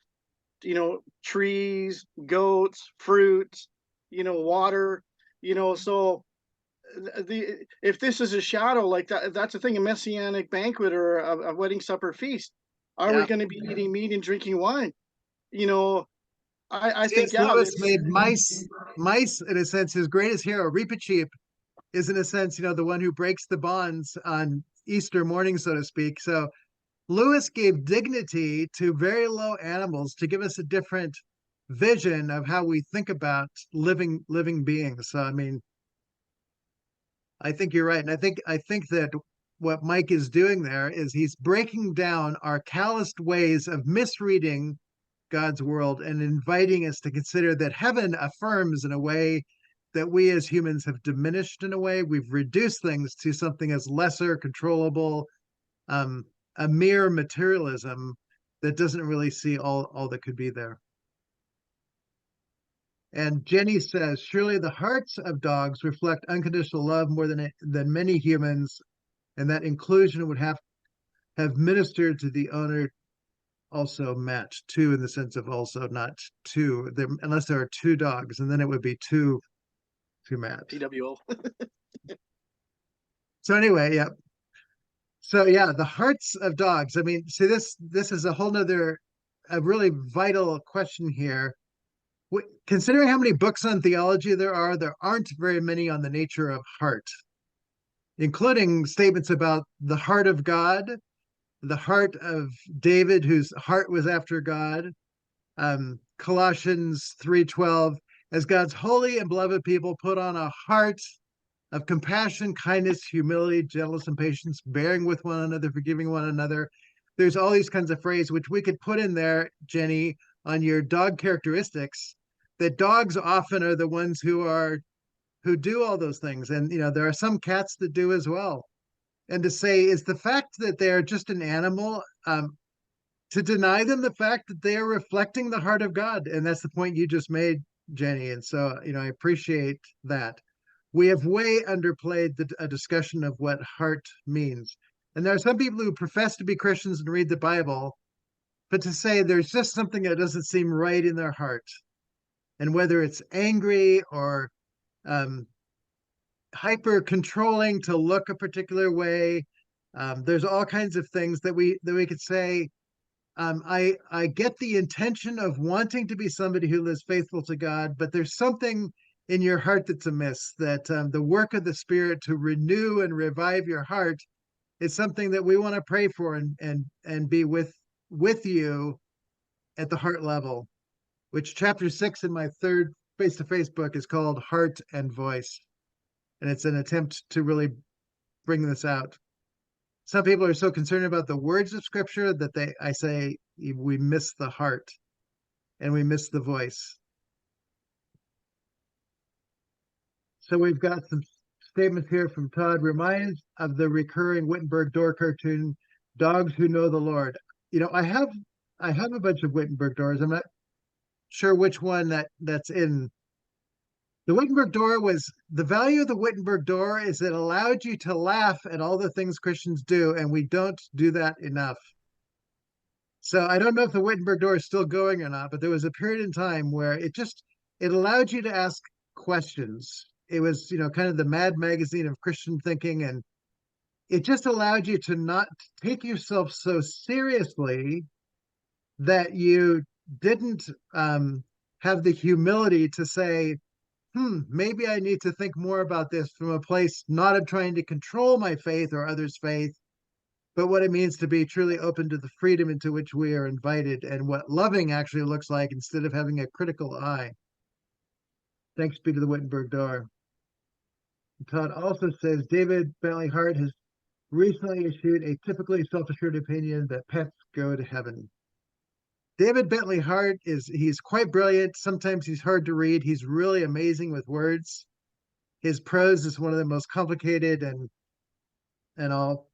trees, goats, fruits, water, so if this is a shadow like that, that's a thing, a messianic banquet or a wedding supper feast. Are we Yeah. going to be eating meat and drinking wine? I think, C.S. yeah, Lewis made mice, in a sense, his greatest hero. Reepicheep is, in a sense, the one who breaks the bonds on Easter morning, so to speak. So Lewis gave dignity to very low animals to give us a different vision of how we think about living beings. So I mean, I think you're right, and I think that what Mike is doing there is he's breaking down our calloused ways of misreading God's world and inviting us to consider that heaven affirms in a way that we as humans have diminished in a way. We've reduced things to something as lesser, controllable, um, a mere materialism that doesn't really see all that could be there. And Jenny says, surely the hearts of dogs reflect unconditional love more than many humans, and that inclusion would have ministered to the owner also match two in the sense of also not two, unless there are two dogs, and then it would be two match. TWO. So anyway, yeah. So yeah, the hearts of dogs. I mean, see, this is a whole nother, a really vital question here. Considering how many books on theology there aren't very many on the nature of heart, including statements about the heart of God, the heart of David, whose heart was after God. Colossians 3:12, as God's holy and beloved people, put on a heart of compassion, kindness, humility, gentleness, and patience, bearing with one another, forgiving one another. There's all these kinds of phrases which we could put in there, Jenny, on your dog characteristics, that dogs often are the ones who do all those things. And there are some cats that do as well. and to say, is the fact that they're just an animal, to deny them the fact that they are reflecting the heart of God. And that's the point you just made, Jenny. And so, I appreciate that. We have way underplayed a discussion of what heart means. And there are some people who profess to be Christians and read the Bible, but to say there's just something that doesn't seem right in their heart. And whether it's angry or hyper controlling to look a particular way, there's all kinds of things that we could say. I get the intention of wanting to be somebody who lives faithful to God, but there's something in your heart that's amiss. That the work of the Spirit to renew and revive your heart is something that we want to pray for and be with you at the heart level, which chapter 6 in my third face-to-face book is called Heart and Voice. And it's an attempt to really bring this out. Some people are so concerned about the words of scripture that I say we miss the heart and we miss the voice. So we've got some statements here from Todd. Reminds of the recurring Wittenberg door cartoon, Dogs Who Know the Lord. I have a bunch of Wittenberg doors. I'm not sure which one that's in. The Wittenberg door the value of the Wittenberg door is it allowed you to laugh at all the things Christians do, and we don't do that enough. So I don't know if the Wittenberg door is still going or not, but there was a period in time where it allowed you to ask questions. It was, kind of the Mad magazine of Christian thinking, and it just allowed you to not take yourself so seriously that you didn't have the humility to say, maybe I need to think more about this from a place not of trying to control my faith or others' faith, but what it means to be truly open to the freedom into which we are invited and what loving actually looks like instead of having a critical eye. Thanks be to the Wittenberg door. Todd also says David Bentley Hart has recently issued a typically self-assured opinion that pets go to heaven. David Bentley Hart he's quite brilliant. Sometimes he's hard to read. He's really amazing with words. His prose is one of the most complicated and all.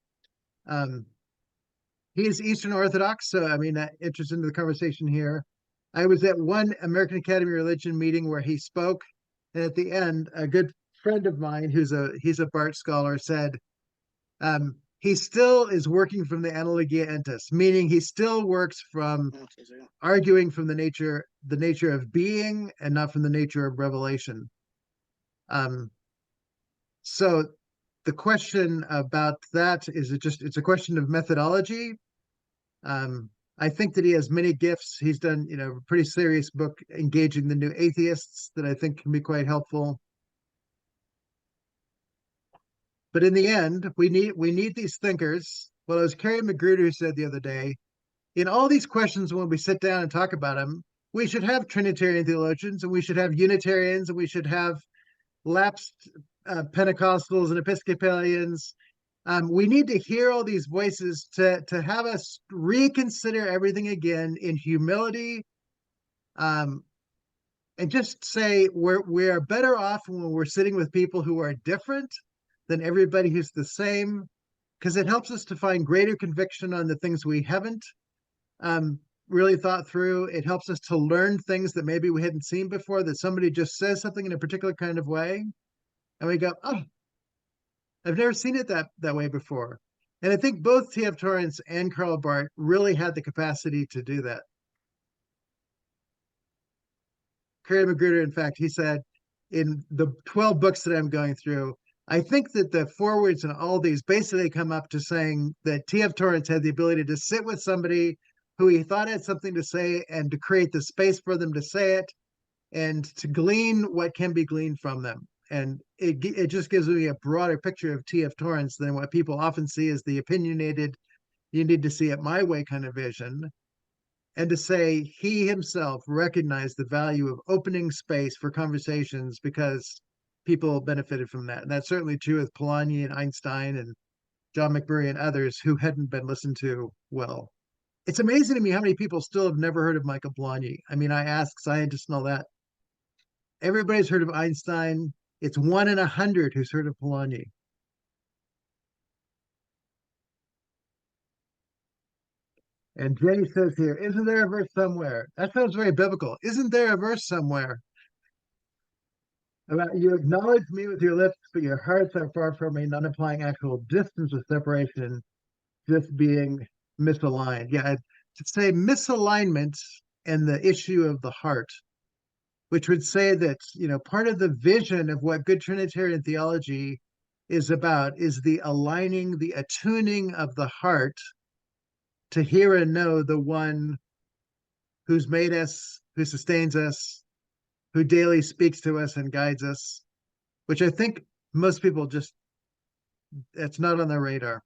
He is Eastern Orthodox, so that enters into the conversation here. I was at one American Academy of Religion meeting where he spoke, and at the end, a good friend of mine he's a Barth scholar said, he still is working from the analogia entis, meaning he still works from arguing from the nature of being and not from the nature of revelation. So the question about that is it's a question of methodology. I think that he has many gifts. He's done, a pretty serious book engaging the new atheists that I think can be quite helpful. But in the end, we need these thinkers. Well, as Carrie Magruder said the other day, in all these questions, when we sit down and talk about them, we should have Trinitarian theologians, and we should have Unitarians, and we should have lapsed Pentecostals and Episcopalians. We need to hear all these voices to have us reconsider everything again in humility, and just say we are better off when we're sitting with people who are different than everybody who's the same, because it helps us to find greater conviction on the things we haven't really thought through. It helps us to learn things that maybe we hadn't seen before, that somebody just says something in a particular kind of way, and we go, oh, I've never seen it that way before. And I think both T.F. Torrance and Karl Barth really had the capacity to do that. Kerry Magruder, in fact, he said, in the 12 books that I'm going through, I think that the forwards and all these basically come up to saying that T.F. Torrance had the ability to sit with somebody who he thought had something to say and to create the space for them to say it and to glean what can be gleaned from them. And it just gives me a broader picture of T.F. Torrance than what people often see as the opinionated, you need to see it my way kind of vision. And to say he himself recognized the value of opening space for conversations because people benefited from that. And that's certainly true with Polanyi and Einstein and John McMurray and others who hadn't been listened to well. It's amazing to me how many people still have never heard of Michael Polanyi. I ask scientists and all that. Everybody's heard of Einstein. It's 1 in 100 who's heard of Polanyi. And Jenny says here, isn't there a verse somewhere? That sounds very biblical. Isn't there a verse somewhere about you acknowledge me with your lips, but your hearts are far from me, not implying actual distance or separation, just being misaligned. Yeah, to say misalignment and the issue of the heart, which would say that, part of the vision of what good Trinitarian theology is about is the aligning, the attuning of the heart to hear and know the one who's made us, who sustains us, who daily speaks to us and guides us, which I think most people just, it's not on their radar.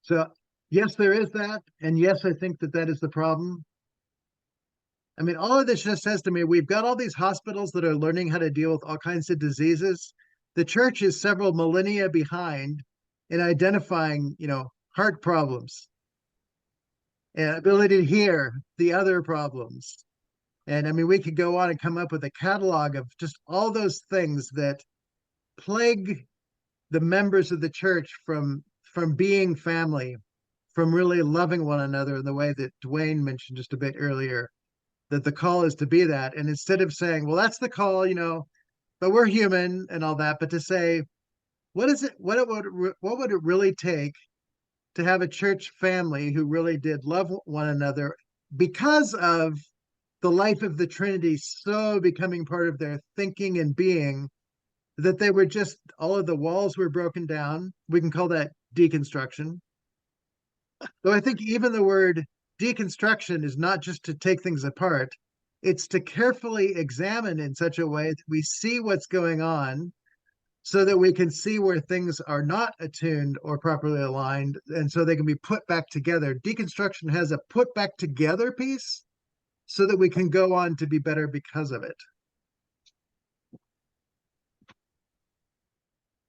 So, yes, there is that. And yes, I think that that is the problem. I mean, all of this just says to me, we've got all these hospitals that are learning how to deal with all kinds of diseases. The church is several millennia behind in identifying, heart problems and ability to hear the other problems. And I mean, we could go on and come up with a catalog of just all those things that plague the members of the church from being family, from really loving one another in the way that Dwayne mentioned just a bit earlier, that the call is to be that. And instead of saying, well, that's the call, but we're human and all that, but to say, what would it really take to have a church family who really did love one another because of the life of the Trinity so becoming part of their thinking and being, that they were just, all of the walls were broken down. We can call that deconstruction. Though I think even the word deconstruction is not just to take things apart, it's to carefully examine in such a way that we see what's going on so that we can see where things are not attuned or properly aligned, and so they can be put back together. Deconstruction has a put back together piece so that we can go on to be better because of it.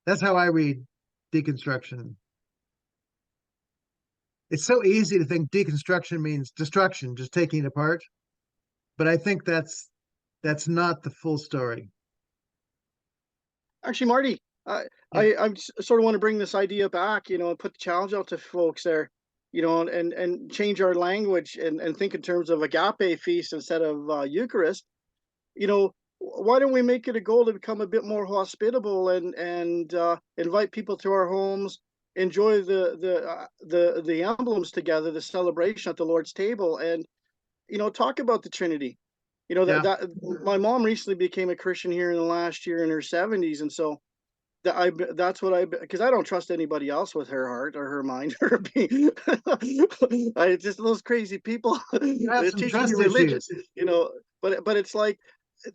That's how I read deconstruction. It's so easy to think deconstruction means destruction, just taking it apart. But I think that's not the full story. Actually, Marty, I sort of want to bring this idea back, and put the challenge out to folks there, and change our language and think in terms of agape feast instead of Eucharist. Why don't we make it a goal to become a bit more hospitable and invite people to our homes, enjoy the emblems together, the celebration at the Lord's table, and talk about the Trinity. That my mom recently became a Christian here in the last year in her 70s, and so that's what because I don't trust anybody else with her heart or her mind or being I just those crazy people teaching you religion, but it's like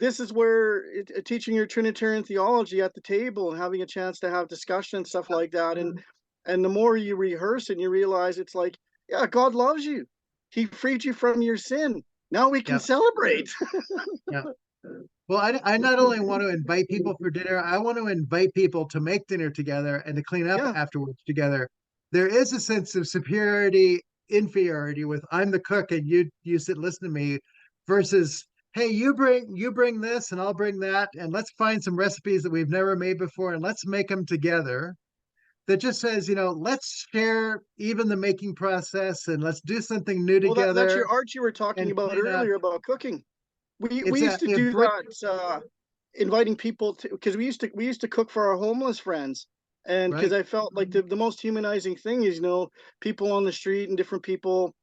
this is where teaching your Trinitarian theology at the table and having a chance to have discussion and stuff like that, and the more you rehearse and you realize it's like, yeah, God loves you, He freed you from your sin. Now we can celebrate. Yeah. Well, I not only want to invite people for dinner, I want to invite people to make dinner together and to clean up afterwards together. There is a sense of superiority, inferiority with I'm the cook and you sit and listen to me, versus, hey, you bring this and I'll bring that, and let's find some recipes that we've never made before and let's make them together. That just says, let's share even the making process and let's do something new together. That's your art you were talking about earlier about cooking. We used to do that, inviting people to, because we used to cook for our homeless friends, and because I felt like the most humanizing thing is people on the street and different people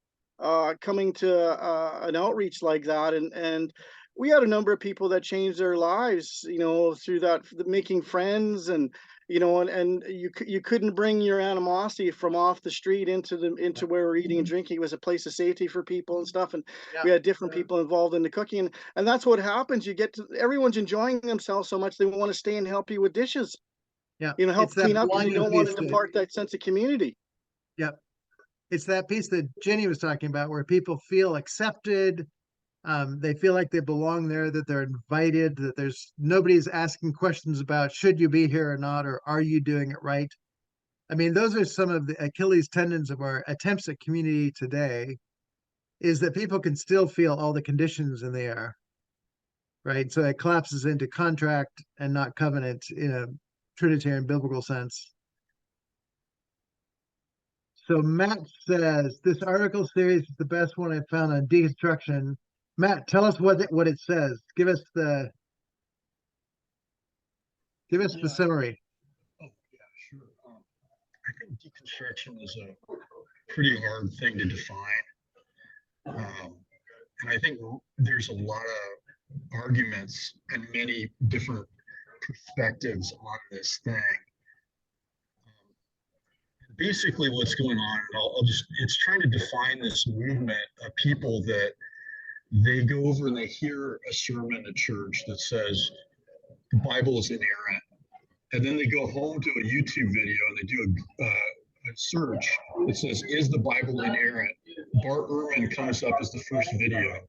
coming to an outreach like that, and we had a number of people that changed their lives through that, making friends, and and you couldn't bring your animosity from off the street into where we're eating and drinking. It was a place of safety for people and stuff, and we had different people involved in the cooking, and that's what happens. You get to, everyone's enjoying themselves so much they want to stay and help you with dishes, help clean up, because you don't want to depart that sense of community. It's that piece that Jenny was talking about where people feel accepted. They feel like they belong there, that they're invited, that there's nobody's asking questions about should you be here or not, or are you doing it right? I mean, those are some of the Achilles tendons of our attempts at community today, is that people can still feel all the conditions in the air, right? So it collapses into contract and not covenant in a Trinitarian biblical sense. So Matt says this article series is the best one I found on deconstruction. Matt, tell us what it says. Give us the Yeah. summary. Oh, yeah, sure. I think deconstruction is a pretty hard thing to define. And I think there's a lot of arguments and many different perspectives on this thing. Basically, what's going on, and I'll just, it's trying to define this movement of people that they go over and they hear a sermon at church that says the Bible is inerrant. And then they go home to a YouTube video and they do a search that says, is the Bible inerrant? Bart Ehrman comes up as the first video.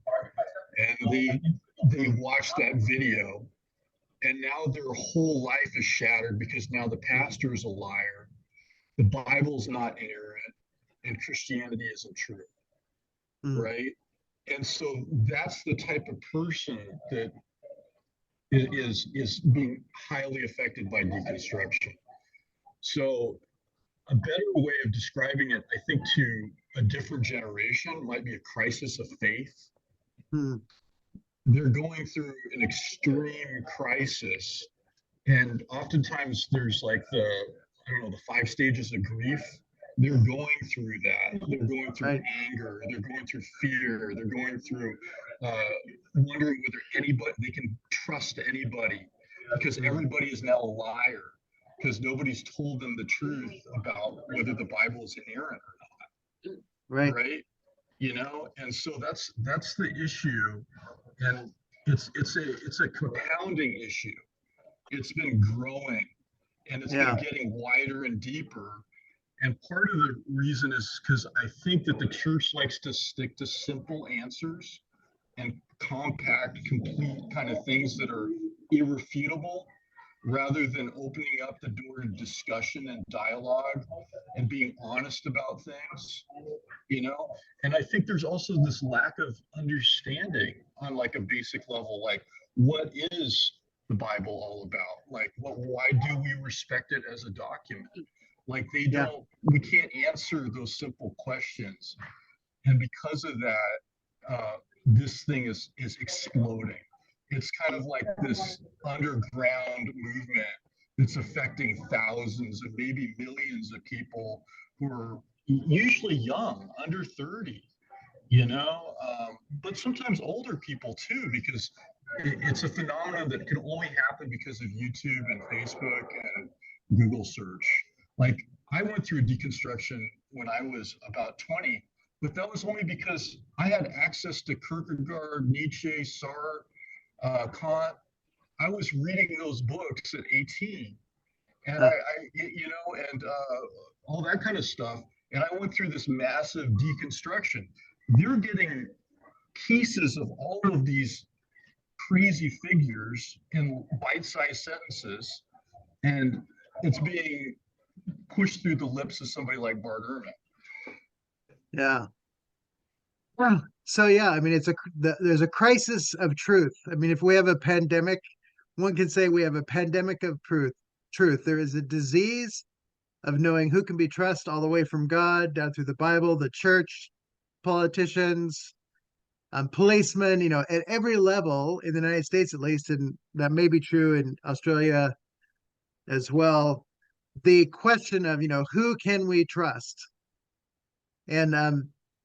And they watch that video. And now their whole life is shattered because now the pastor is a liar. The Bible's not inerrant and Christianity isn't true. Right? And so that's the type of person that is being highly affected by deconstruction. So a better way of describing it, I think, to a different generation might be a crisis of faith. They're going through an extreme crisis, and oftentimes there's like the 5 stages of grief. They're going through that. They're going through anger. They're going through fear. They're going through wondering whether they can trust anybody, because everybody is now a liar, because nobody's told them the truth about whether the Bible is inerrant or not. Right. And so that's the issue, and it's a compounding issue. It's been growing, and it's been getting wider and deeper. And part of the reason is because I think that the church likes to stick to simple answers and compact, complete kind of things that are irrefutable, rather than opening up the door to discussion and dialogue and being honest about things, And I think there's also this lack of understanding on like a basic level, like what is the Bible all about? Like, why do we respect it as a document? Like we can't answer those simple questions. And because of that, this thing is exploding. It's kind of like this underground movement that's affecting thousands and maybe millions of people who are usually young, under 30, but sometimes older people too, because it's a phenomenon that can only happen because of YouTube and Facebook and Google search. Like, I went through a deconstruction when I was about 20, but that was only because I had access to Kierkegaard, Nietzsche, Sartre, Kant. I was reading those books at 18, and and all that kind of stuff. And I went through this massive deconstruction. They're getting pieces of all of these crazy figures in bite-sized sentences, and it's being pushed through the lips of somebody like Bart Ehrman. Yeah. Well, so I mean, there's a crisis of truth. I mean, if we have a pandemic, one can say we have a pandemic of truth. There is a disease of knowing who can be trusted, all the way from God down through the Bible, the church, politicians, policemen, at every level in the United States, at least, and that may be true in Australia as well. The question of, who can we trust? And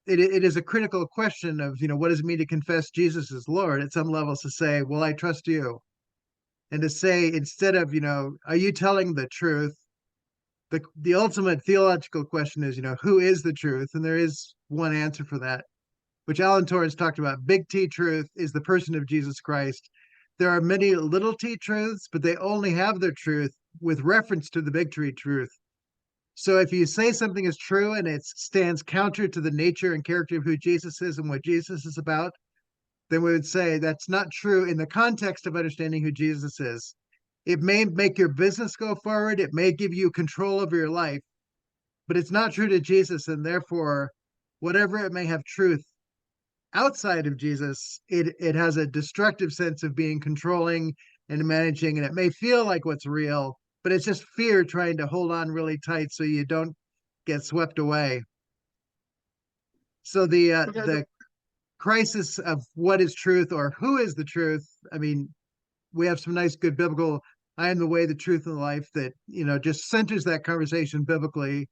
it is a critical question of, what does it mean to confess Jesus as Lord? At some levels, to say, well, I trust you. And to say, instead of, are you telling the truth? The ultimate theological question is, who is the truth? And there is one answer for that, which Alan Torrance talked about. Big T truth is the person of Jesus Christ. There are many little t truths, but they only have their truth with reference to the big T truth. So if you say something is true and it stands counter to the nature and character of who Jesus is and what Jesus is about, then we would say that's not true in the context of understanding who Jesus is. It may make your business go forward. It may give you control over your life, but it's not true to Jesus. And therefore, whatever it may have truth outside of Jesus, it has a destructive sense of being controlling and managing, and it may feel like what's real, but it's just fear trying to hold on really tight so you don't get swept away. So the Yeah, the crisis of what is truth or who is the truth. I mean, we have some nice, good biblical. I am the way, the truth, and the life that just centers that conversation biblically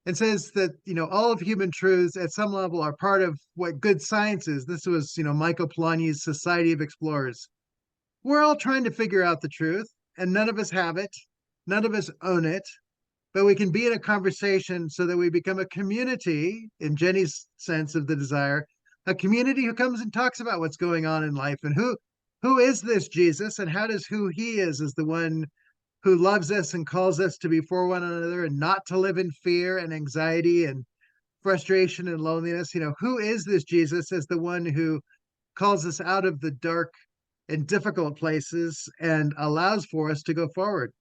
and says that all of human truths at some level are part of what good science is. This was Michael Polanyi's Society of Explorers. We're all trying to figure out the truth, and none of us have it, none of us own it, but we can be in a conversation so that we become a community, in Jenny's sense of the desire, a community who comes and talks about what's going on in life and who is this Jesus, and how does who he is as the one who loves us and calls us to be for one another and not to live in fear and anxiety and frustration and loneliness. Who is this Jesus as the one who calls us out of the dark and difficult places and allows for us to go forward.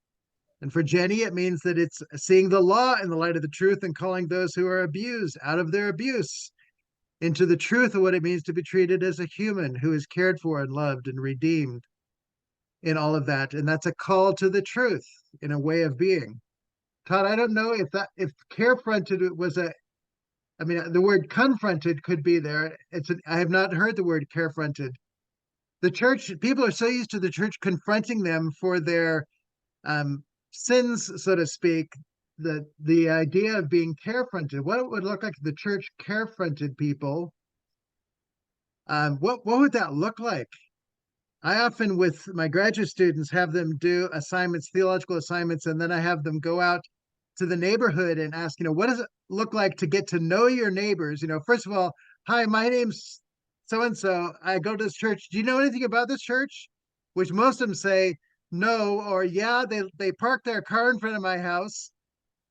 And for Jenny, it means that it's seeing the law in the light of the truth and calling those who are abused out of their abuse into the truth of what it means to be treated as a human who is cared for and loved and redeemed in all of that. And that's a call to the truth in a way of being. Todd, I don't know if carefronted was I mean, the word confronted could be there. I have not heard the word carefronted. The church, people are so used to the church confronting them for their sins, so to speak, the idea of being carefronted, what it would look like if the church carefronted people. What would that look like? I often, with my graduate students, have them do assignments, theological assignments, and then I have them go out to the neighborhood and ask, what does it look like to get to know your neighbors? First of all, hi, my name's so-and-so. I go to this church. Do you know anything about this church? Which most of them say no, or yeah, they park their car in front of my house.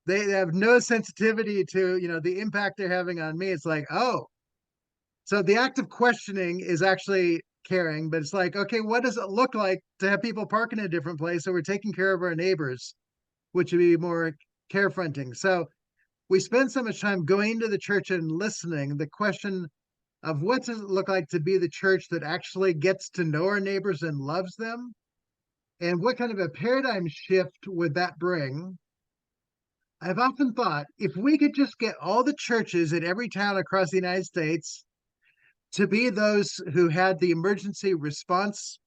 They have no sensitivity to, the impact they're having on me. It's like, oh. So the act of questioning is actually caring, but it's like, okay, what does it look like to have people park in a different place so we're taking care of our neighbors, which would be more carefronting. So we spend so much time going to the church and listening. The question of what does it look like to be the church that actually gets to know our neighbors and loves them? And what kind of a paradigm shift would that bring? I've often thought if we could just get all the churches in every town across the United States to be those who had the emergency response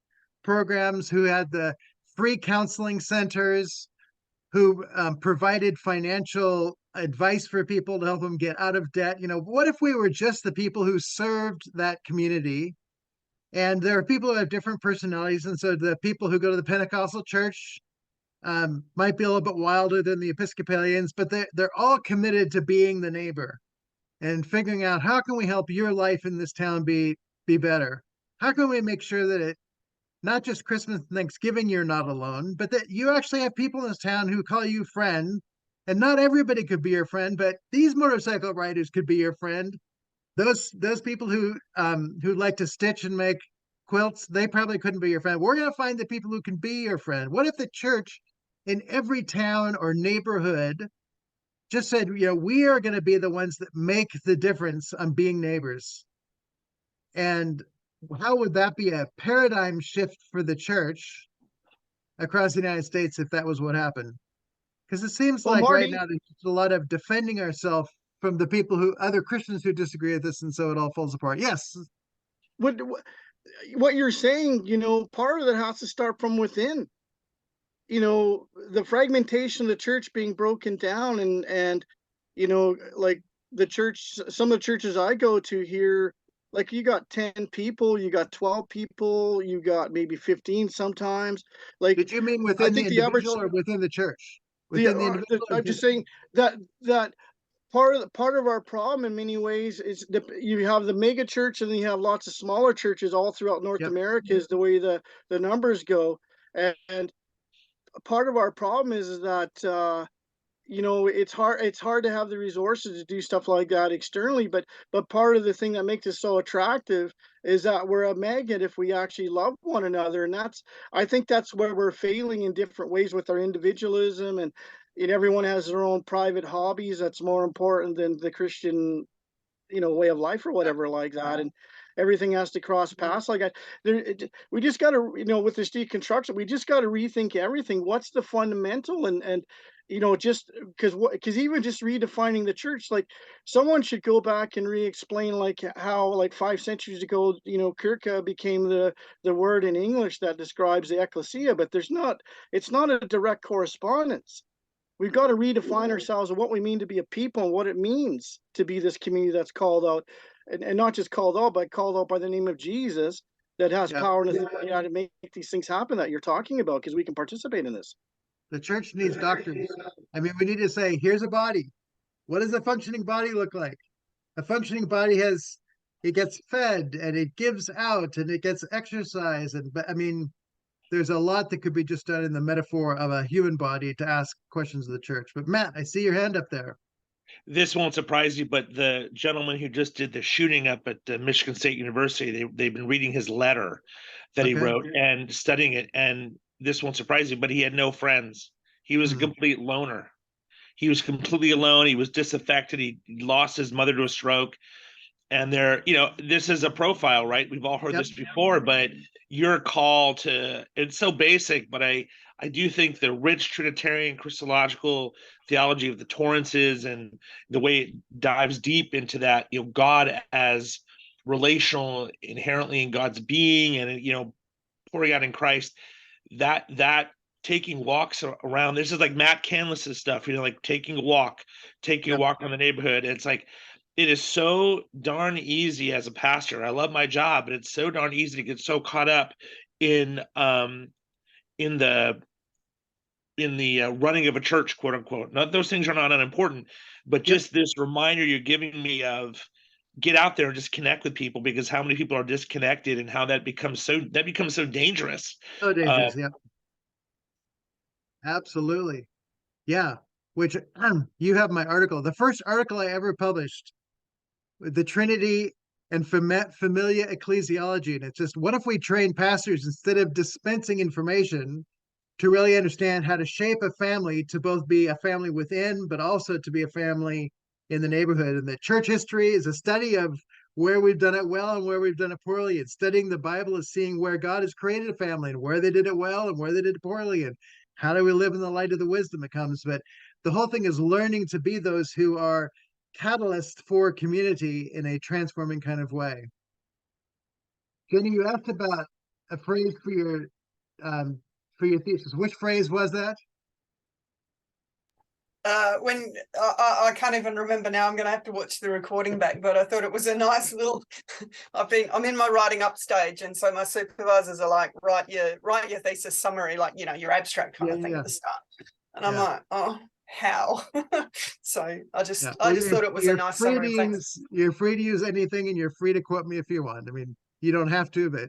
programs, who had the free counseling centers, who provided financial advice for people to help them get out of debt. What if we were just the people who served that community? And there are people who have different personalities. And so the people who go to the Pentecostal church might be a little bit wilder than the Episcopalians, but they're all committed to being the neighbor and figuring out how can we help your life in this town be better? How can we make sure that not just Christmas and Thanksgiving you're not alone, but that you actually have people in this town who call you friend. And not everybody could be your friend, but these motorcycle riders could be your friend. Those people who like to stitch and make quilts, they probably couldn't be your friend. We're going to find the people who can be your friend. What if the church in every town or neighborhood just said, we are going to be the ones that make the difference on being neighbors? And how would that be a paradigm shift for the church across the United States if that was what happened? Because it seems Well, like right Marty, now there's just a lot of defending ourselves from the people other Christians who disagree with us, and so it all falls apart. Yes. what you're saying, part of it has to start from within. The fragmentation of the church being broken down and like the church, some of the churches I go to here, like you got 10 people, you got 12 people, you got maybe 15 sometimes. Like, Did you mean I within the think the average, individual or within the church? Within the individual. I'm just saying that part of our problem in many ways is you have the mega church and then you have lots of smaller churches all throughout North Yep. America is the way the numbers go. And part of our problem is that it's hard to have the resources to do stuff like that externally, but part of the thing that makes us so attractive is that we're a magnet if we actually love one another. And I think that's where we're failing in different ways with our individualism and everyone has their own private hobbies that's more important than the Christian way of life or whatever like that. And everything has to cross paths like that. We just got to, with this deconstruction, we just got to rethink everything. What's the fundamental? And just because even just redefining the church, like someone should go back and re-explain like how like 5 centuries ago, kirka became the word in English that describes the ecclesia, but it's not a direct correspondence. We've got to redefine ourselves and what we mean to be a people and what it means to be this community that's called out, and not just called out, but called out by the name of Jesus, that has power and authority to make these things happen that you're talking about, because we can participate in this. The church needs doctrines. I mean, we need to say, here's a body. What does a functioning body look like? A functioning body it gets fed and it gives out and it gets exercise. I mean, there's a lot that could be just done in the metaphor of a human body to ask questions of the church. But Matt, I see your hand up there. This won't surprise you, but the gentleman who just did the shooting up at Michigan State University, they've been reading his letter that he wrote and studying it. And this won't surprise you, but he had no friends. He was a complete loner. He was completely alone. He was disaffected. He lost his mother to a stroke. And this is a profile, right? We've all heard this before, but your call to, it's so basic, but I do think the rich Trinitarian Christological theology of the Torrances and the way it dives deep into that, God as relational inherently in God's being and, pouring out in Christ, that taking walks around, this is like Matt Canless's stuff, like taking a walk around the neighborhood. It's like, it is so darn easy as a pastor. I love my job, but it's so darn easy to get so caught up in the running of a church, quote unquote. Not those things are not unimportant, but just this reminder you're giving me of get out there and just connect with people, because how many people are disconnected and how that becomes so dangerous. So dangerous, absolutely. Yeah. Which you have my article. The first article I ever published, the Trinity and Familia Ecclesiology. And it's just, what if we train pastors, instead of dispensing information, to really understand how to shape a family to both be a family within, but also to be a family in the neighborhood. And the church history is a study of where we've done it well and where we've done it poorly. And studying the Bible is seeing where God has created a family and where they did it well and where they did it poorly. And how do we live in the light of the wisdom that comes? But the whole thing is learning to be those who are catalyst for community in a transforming kind of way. Jenny, you asked about a phrase for your thesis. Which phrase was that? When I can't even remember now, I'm going to have to watch the recording back, but I thought it was a nice little, I'm in my writing up stage. And so my supervisors are like, write your thesis summary, like, your abstract kind of thing at the start. And I'm like, oh, how? So I just thought it was a nice summary. You're free to use anything, and you're free to quote me if you want. I mean, you don't have to, but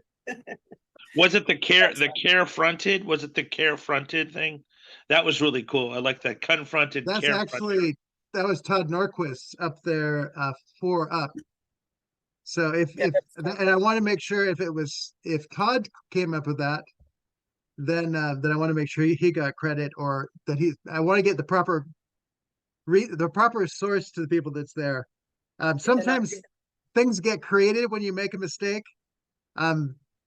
was it the care fronted? Was it the care fronted thing? That was really cool. I like that confronted. That's actually, that was Todd Norquist up there, 4 up. So and I want to make sure if Todd came up with that, then I want to make sure he got credit, or that I want to get the proper source to the people that's there. Sometimes things get created when you make a mistake.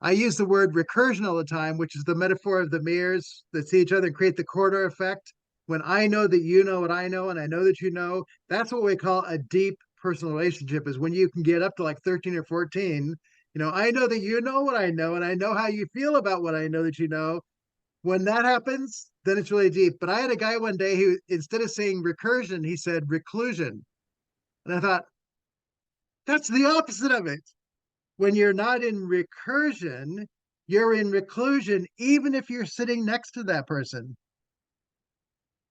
I use the word recursion all the time, which is the metaphor of the mirrors that see each other and create the corridor effect. When I know that you know what I know, and I know that you know, that's what we call a deep personal relationship, is when you can get up to like 13 or 14. I know that you know what I know, and I know how you feel about what I know that you know. When that happens, then it's really deep. But I had a guy one day who, instead of saying recursion, he said reclusion. And I thought, that's the opposite of it. When you're not in recursion, you're in reclusion, even if you're sitting next to that person,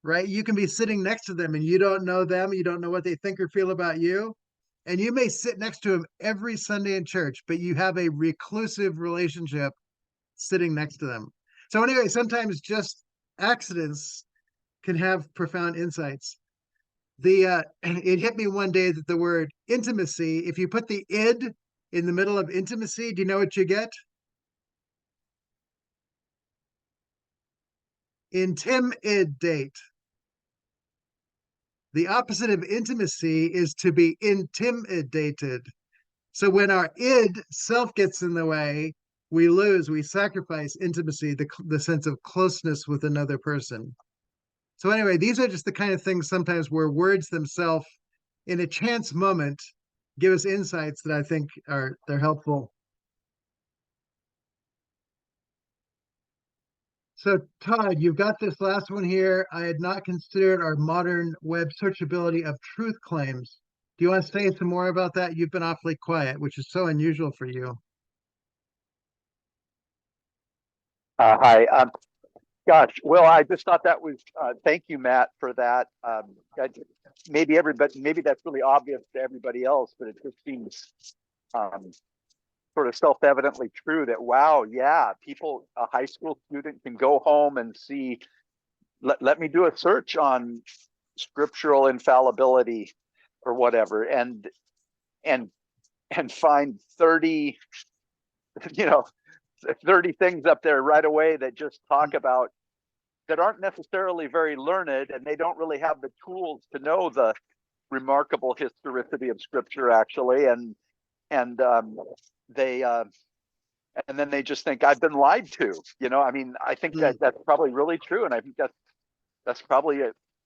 right? You can be sitting next to them and you don't know them. You don't know what they think or feel about you. And you may sit next to them every Sunday in church, but you have a reclusive relationship sitting next to them. So anyway, sometimes just accidents can have profound insights. It hit me one day that the word intimacy, if you put the id in the middle of intimacy, do you know what you get? Intimidate. The opposite of intimacy is to be intimidated. So when our id, self, gets in the way, we sacrifice intimacy, the sense of closeness with another person. So anyway, these are just the kind of things sometimes where words themselves in a chance moment give us insights that I think they're helpful. So Todd, you've got this last one here. I had not considered our modern web searchability of truth claims. Do you want to say some more about that? You've been awfully quiet, which is so unusual for you. Hi. Gosh, well, I just thought that was, thank you, Matt, for that. Maybe that's really obvious to everybody else, but it just seems sort of self-evidently true that, wow, yeah, a high school student can go home and see, let me do a search on scriptural infallibility or whatever, and find 30, 30 things up there right away that just talk about, that aren't necessarily very learned, and they don't really have the tools to know the remarkable historicity of scripture, actually, and then they just think I've been lied to. I mean, I think that that's probably really true, and I think that's probably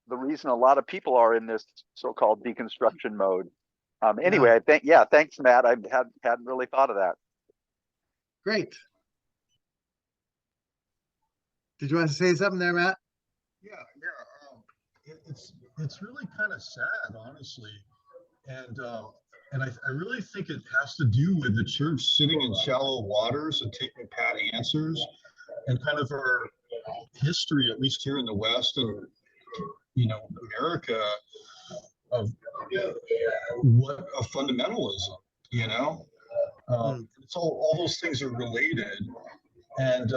the reason a lot of people are in this so-called deconstruction mode. Anyway, I think, thanks, Matt. I hadn't really thought of that. Great. Did you want to say something there, Matt? It's really kind of sad, honestly, and I really think it has to do with the church sitting in shallow waters and taking pat answers, and kind of our history, at least here in the West and America, of what a fundamentalism. It's all those things are related, and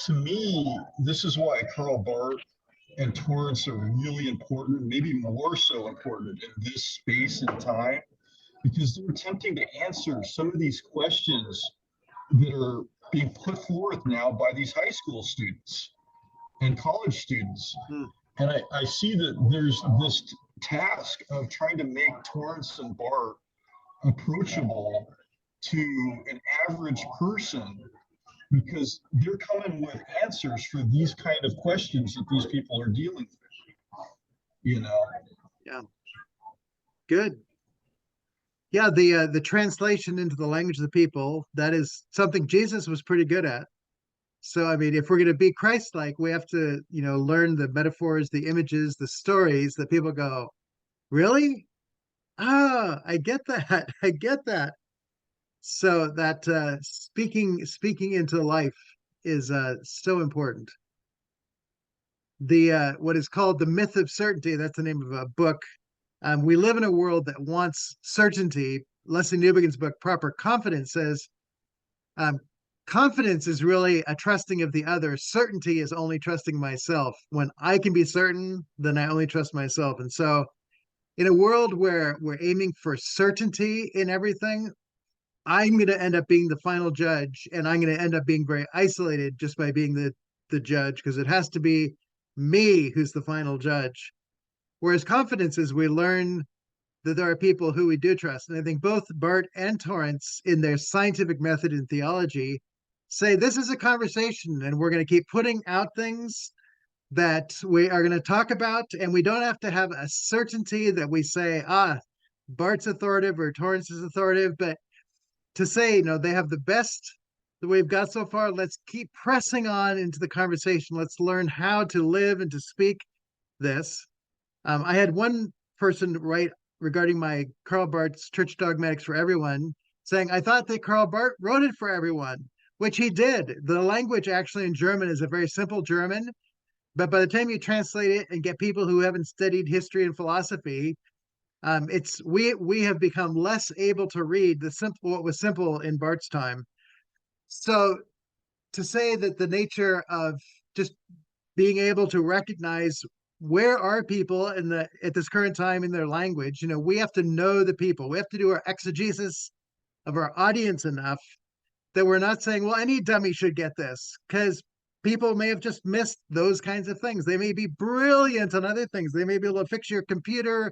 to me, this is why Karl Barth and Torrance are really important, maybe more so important in this space and time, because they're attempting to answer some of these questions that are being put forth now by these high school students and college students. And I see that there's this task of trying to make Torrance and Barth approachable to an average person, because they're coming with answers for these kind of questions that these people are dealing with. Yeah. Good. Yeah, the translation into the language of the people, that is something Jesus was pretty good at. So, I mean, if we're going to be Christ-like, we have to, learn the metaphors, the images, the stories that people go, really? Ah, I get that. I get that. So that speaking into life is so important. The what is called the myth of certainty, that's the name of a book. We live in a world that wants certainty. Leslie Newbegin's book, Proper Confidence, says confidence is really a trusting of the other. Certainty is only trusting myself. When I can be certain, then I only trust myself. And so in a world where we're aiming for certainty in everything, I'm going to end up being the final judge, and I'm going to end up being very isolated just by being the judge, because it has to be me who's the final judge. Whereas confidence is we learn that there are people who we do trust. And I think both Barth and Torrance, in their scientific method in theology, say this is a conversation, and we're going to keep putting out things that we are going to talk about, and we don't have to have a certainty that we say, Barth's authoritative or Torrance is authoritative, but to say, they have the best that we've got so far. Let's keep pressing on into the conversation. Let's learn how to live and to speak this. I had one person write regarding my Karl Barth's Church Dogmatics for Everyone, saying, I thought that Karl Barth wrote it for everyone, which he did. The language actually in German is a very simple German, but by the time you translate it and get people who haven't studied history and philosophy, we have become less able to read what was simple in Barth's time. So to say that the nature of just being able to recognize where are people at this current time in their language, we have to know the people. We have to do our exegesis of our audience enough that we're not saying, well, any dummy should get this, because people may have just missed those kinds of things. They may be brilliant on other things. They may be able to fix your computer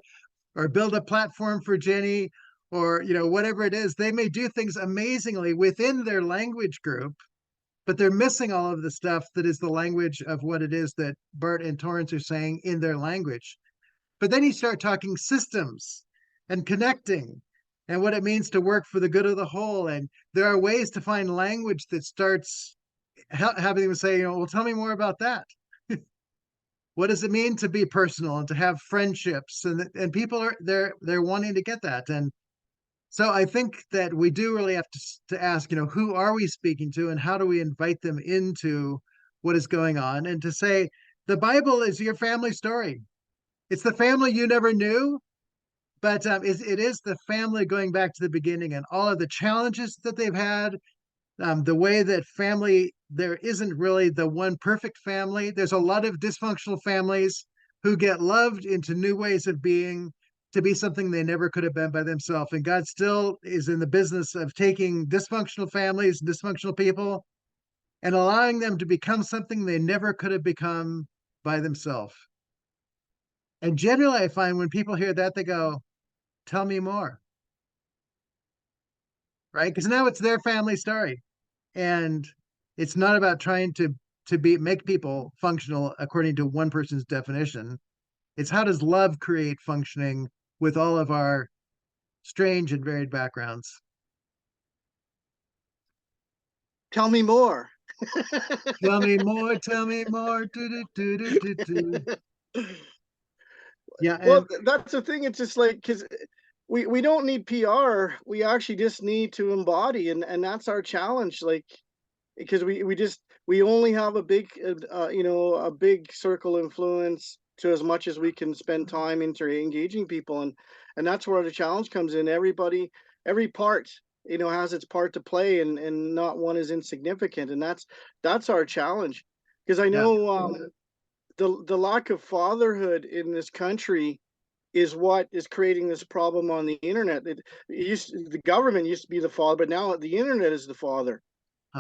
or build a platform for Jenny, or whatever it is. They may do things amazingly within their language group, but they're missing all of the stuff that is the language of what it is that Bart and Torrance are saying in their language. But then you start talking systems and connecting and what it means to work for the good of the whole. And there are ways to find language that starts having them say, well, tell me more about that. What does it mean to be personal and to have friendships? And people are they're wanting to get that. And so I think that we do really have to ask, who are we speaking to and how do we invite them into what is going on? And to say, the Bible is your family story. It's the family you never knew, but it is the family going back to the beginning and all of the challenges that they've had, the way that family, there isn't really the one perfect family. There's a lot of dysfunctional families who get loved into new ways of being to be something they never could have been by themselves. And God still is in the business of taking dysfunctional families, dysfunctional people, and allowing them to become something they never could have become by themselves. And generally, I find when people hear that, they go, tell me more. Right? Because now it's their family story. And it's not about trying to make people functional according to one person's definition. It's how does love create functioning with all of our strange and varied backgrounds. Tell me more. Tell me more, tell me more. Do, do, do, do, do, do. Yeah. Well, that's the thing. It's just like, because we don't need PR. We actually just need to embody, and that's our challenge. Like, because we only have a big a big circle influence to as much as we can spend time engaging people, and that's where the challenge comes in. Everybody, every part has its part to play, and not one is insignificant, and that's our challenge. Because I know the lack of fatherhood in this country is what is creating this problem on the internet. The government used to be the father, but now the internet is the father.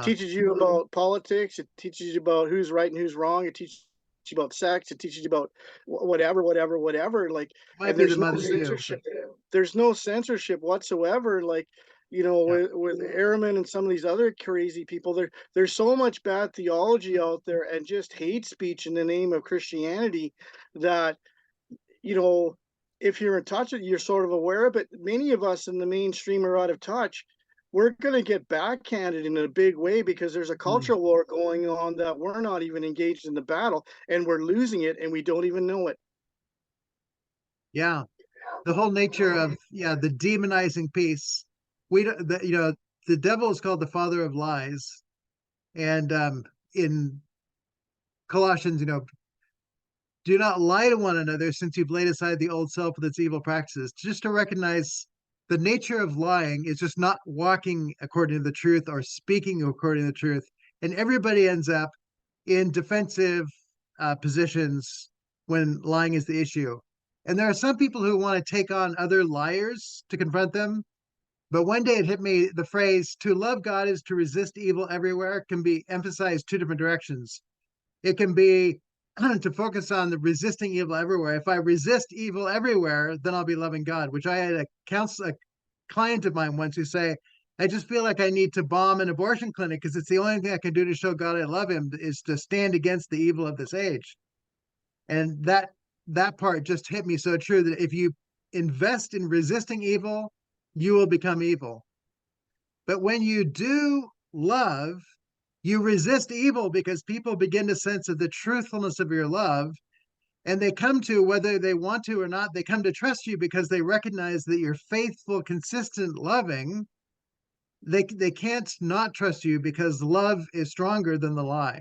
Teaches you about politics. It teaches you about who's right and who's wrong. It teaches you about sex. It teaches you about whatever. Like, and there's no censorship. There's no censorship whatsoever. Like, with Ehrman and some of these other crazy people, there's so much bad theology out there and just hate speech in the name of Christianity that, if you're in touch with it, you're sort of aware of it. Many of us in the mainstream are out of touch. We're going to get backhanded in a big way because there's a cultural war going on that we're not even engaged in the battle, and we're losing it and we don't even know it. Yeah. The whole nature of, the demonizing piece. The devil is called the father of lies. And in Colossians, do not lie to one another since you've laid aside the old self with its evil practices. Just to recognize the nature of lying is just not walking according to the truth or speaking according to the truth. And everybody ends up in defensive positions when lying is the issue. And there are some people who want to take on other liars to confront them. But one day it hit me, the phrase, to love God is to resist evil everywhere, can be emphasized two different directions. It can be to focus on the resisting evil everywhere. If I resist evil everywhere, then I'll be loving God, which I had a client of mine once who say, I just feel like I need to bomb an abortion clinic because it's the only thing I can do to show God I love him is to stand against the evil of this age. And that part just hit me so true that if you invest in resisting evil, you will become evil. But when you do love, you resist evil because people begin to sense of the truthfulness of your love, and they come to, whether they want to or not, they come to trust you because they recognize that you're faithful, consistent, loving. They can't not trust you because love is stronger than the lie.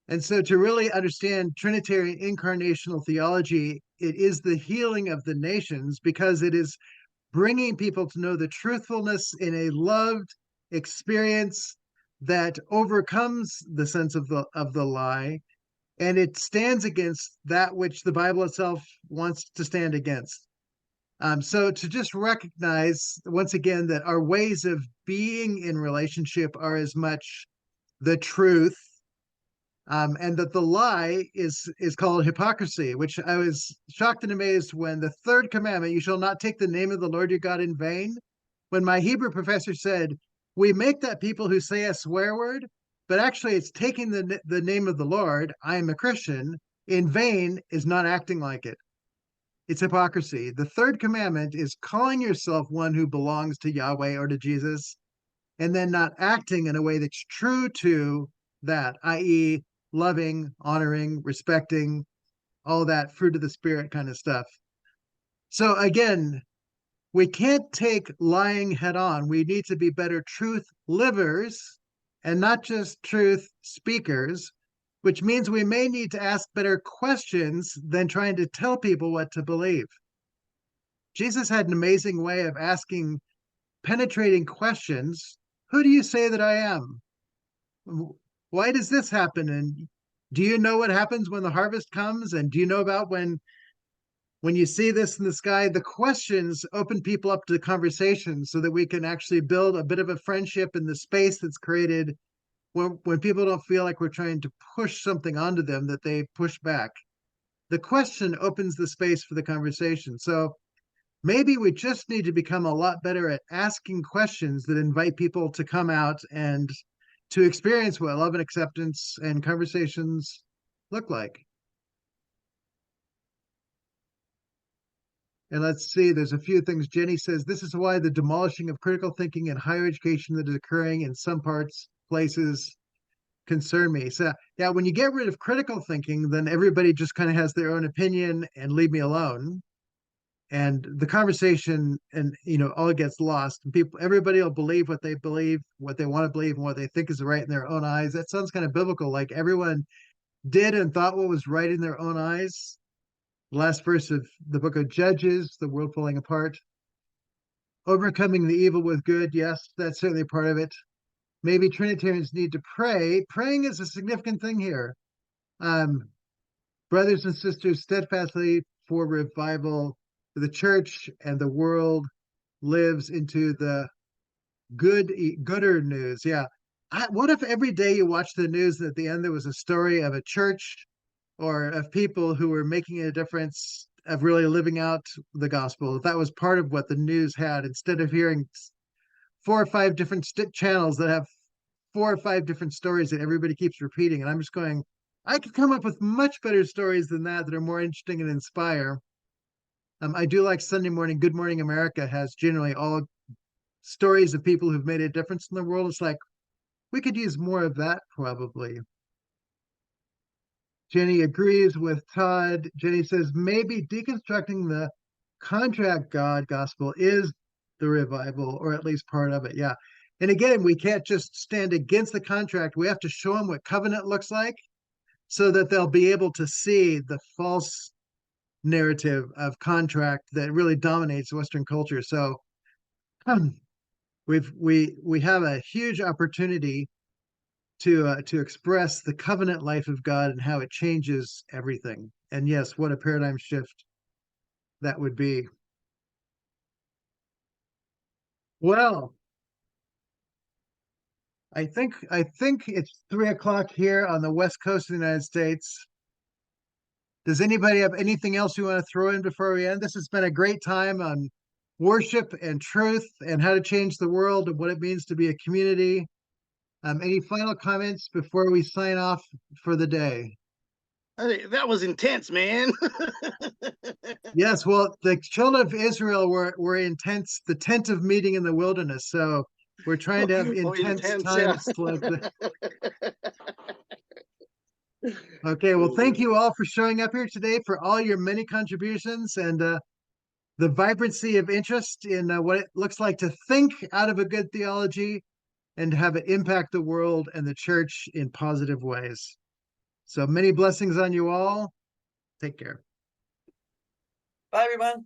And so to really understand Trinitarian incarnational theology, it is the healing of the nations because it is bringing people to know the truthfulness in a loved experience that overcomes the sense of the lie, and it stands against that which the Bible itself wants to stand against. So to just recognize once again that our ways of being in relationship are as much the truth, and that the lie is called hypocrisy, which I was shocked and amazed when the third commandment, you shall not take the name of the Lord your God in vain. When my Hebrew professor said, we make that people who say a swear word, but actually it's taking the name of the Lord, I am a Christian, in vain is not acting like it. It's hypocrisy. The third commandment is calling yourself one who belongs to Yahweh or to Jesus, and then not acting in a way that's true to that, i.e., loving, honoring, respecting, all that fruit of the spirit kind of stuff. So again, we can't take lying head on. We need to be better truth livers and not just truth speakers, which means we may need to ask better questions than trying to tell people what to believe. Jesus had an amazing way of asking penetrating questions. Who do you say that I am? Why does this happen? And do you know what happens when the harvest comes? And do you know about when you see this in the sky? The questions open people up to the conversation so that we can actually build a bit of a friendship in the space that's created when people don't feel like we're trying to push something onto them, that they push back. The question opens the space for the conversation. So maybe we just need to become a lot better at asking questions that invite people to come out and to experience what love and acceptance and conversations look like. And let's see, there's a few things. Jenny says, this is why the demolishing of critical thinking in higher education that is occurring in some places concern me. So yeah, when you get rid of critical thinking, then everybody just kind of has their own opinion and leave me alone. And the conversation and all gets lost, and everybody will believe what they want to believe, and what they think is right in their own eyes. That sounds kind of biblical, like everyone did and thought what was right in their own eyes. The last verse of the book of Judges, the world falling apart. Overcoming the evil with good, yes, that's certainly part of it. Maybe Trinitarians need to pray. Praying is a significant thing here. Brothers and sisters, steadfastly for revival. The church and the world lives into the gooder news. Yeah. What if every day you watch the news and at the end there was a story of a church or of people who were making a difference, of really living out the gospel? If that was part of what the news had, instead of hearing 4 or 5 different channels that have 4 or 5 different stories that everybody keeps repeating. And I'm just going, I could come up with much better stories than that are more interesting and inspire. I do like Sunday morning, Good Morning America has generally all stories of people who've made a difference in the world. It's like, we could use more of that probably. Jenny agrees with Todd. Jenny says, maybe deconstructing the contract God gospel is the revival, or at least part of it. Yeah. And again, we can't just stand against the contract. We have to show them what covenant looks like so that they'll be able to see the false narrative of contract that really dominates Western culture. So we have a huge opportunity to express the covenant life of God and how it changes everything. And yes, what a paradigm shift that would be. Well, I think it's 3:00 here on the West Coast of the United States. Does anybody have anything else you want to throw in before we end? This has been a great time on worship and truth and how to change the world and what it means to be a community. Any final comments before we sign off for the day? That was intense, man. Yes, well, the children of Israel were intense, the tent of meeting in the wilderness. So we're trying to have intense times. Yeah. Okay, well, thank you all for showing up here today, for all your many contributions and the vibrancy of interest in what it looks like to think out of a good theology and have it impact the world and the church in positive ways. So many blessings on you all. Take care. Bye, everyone.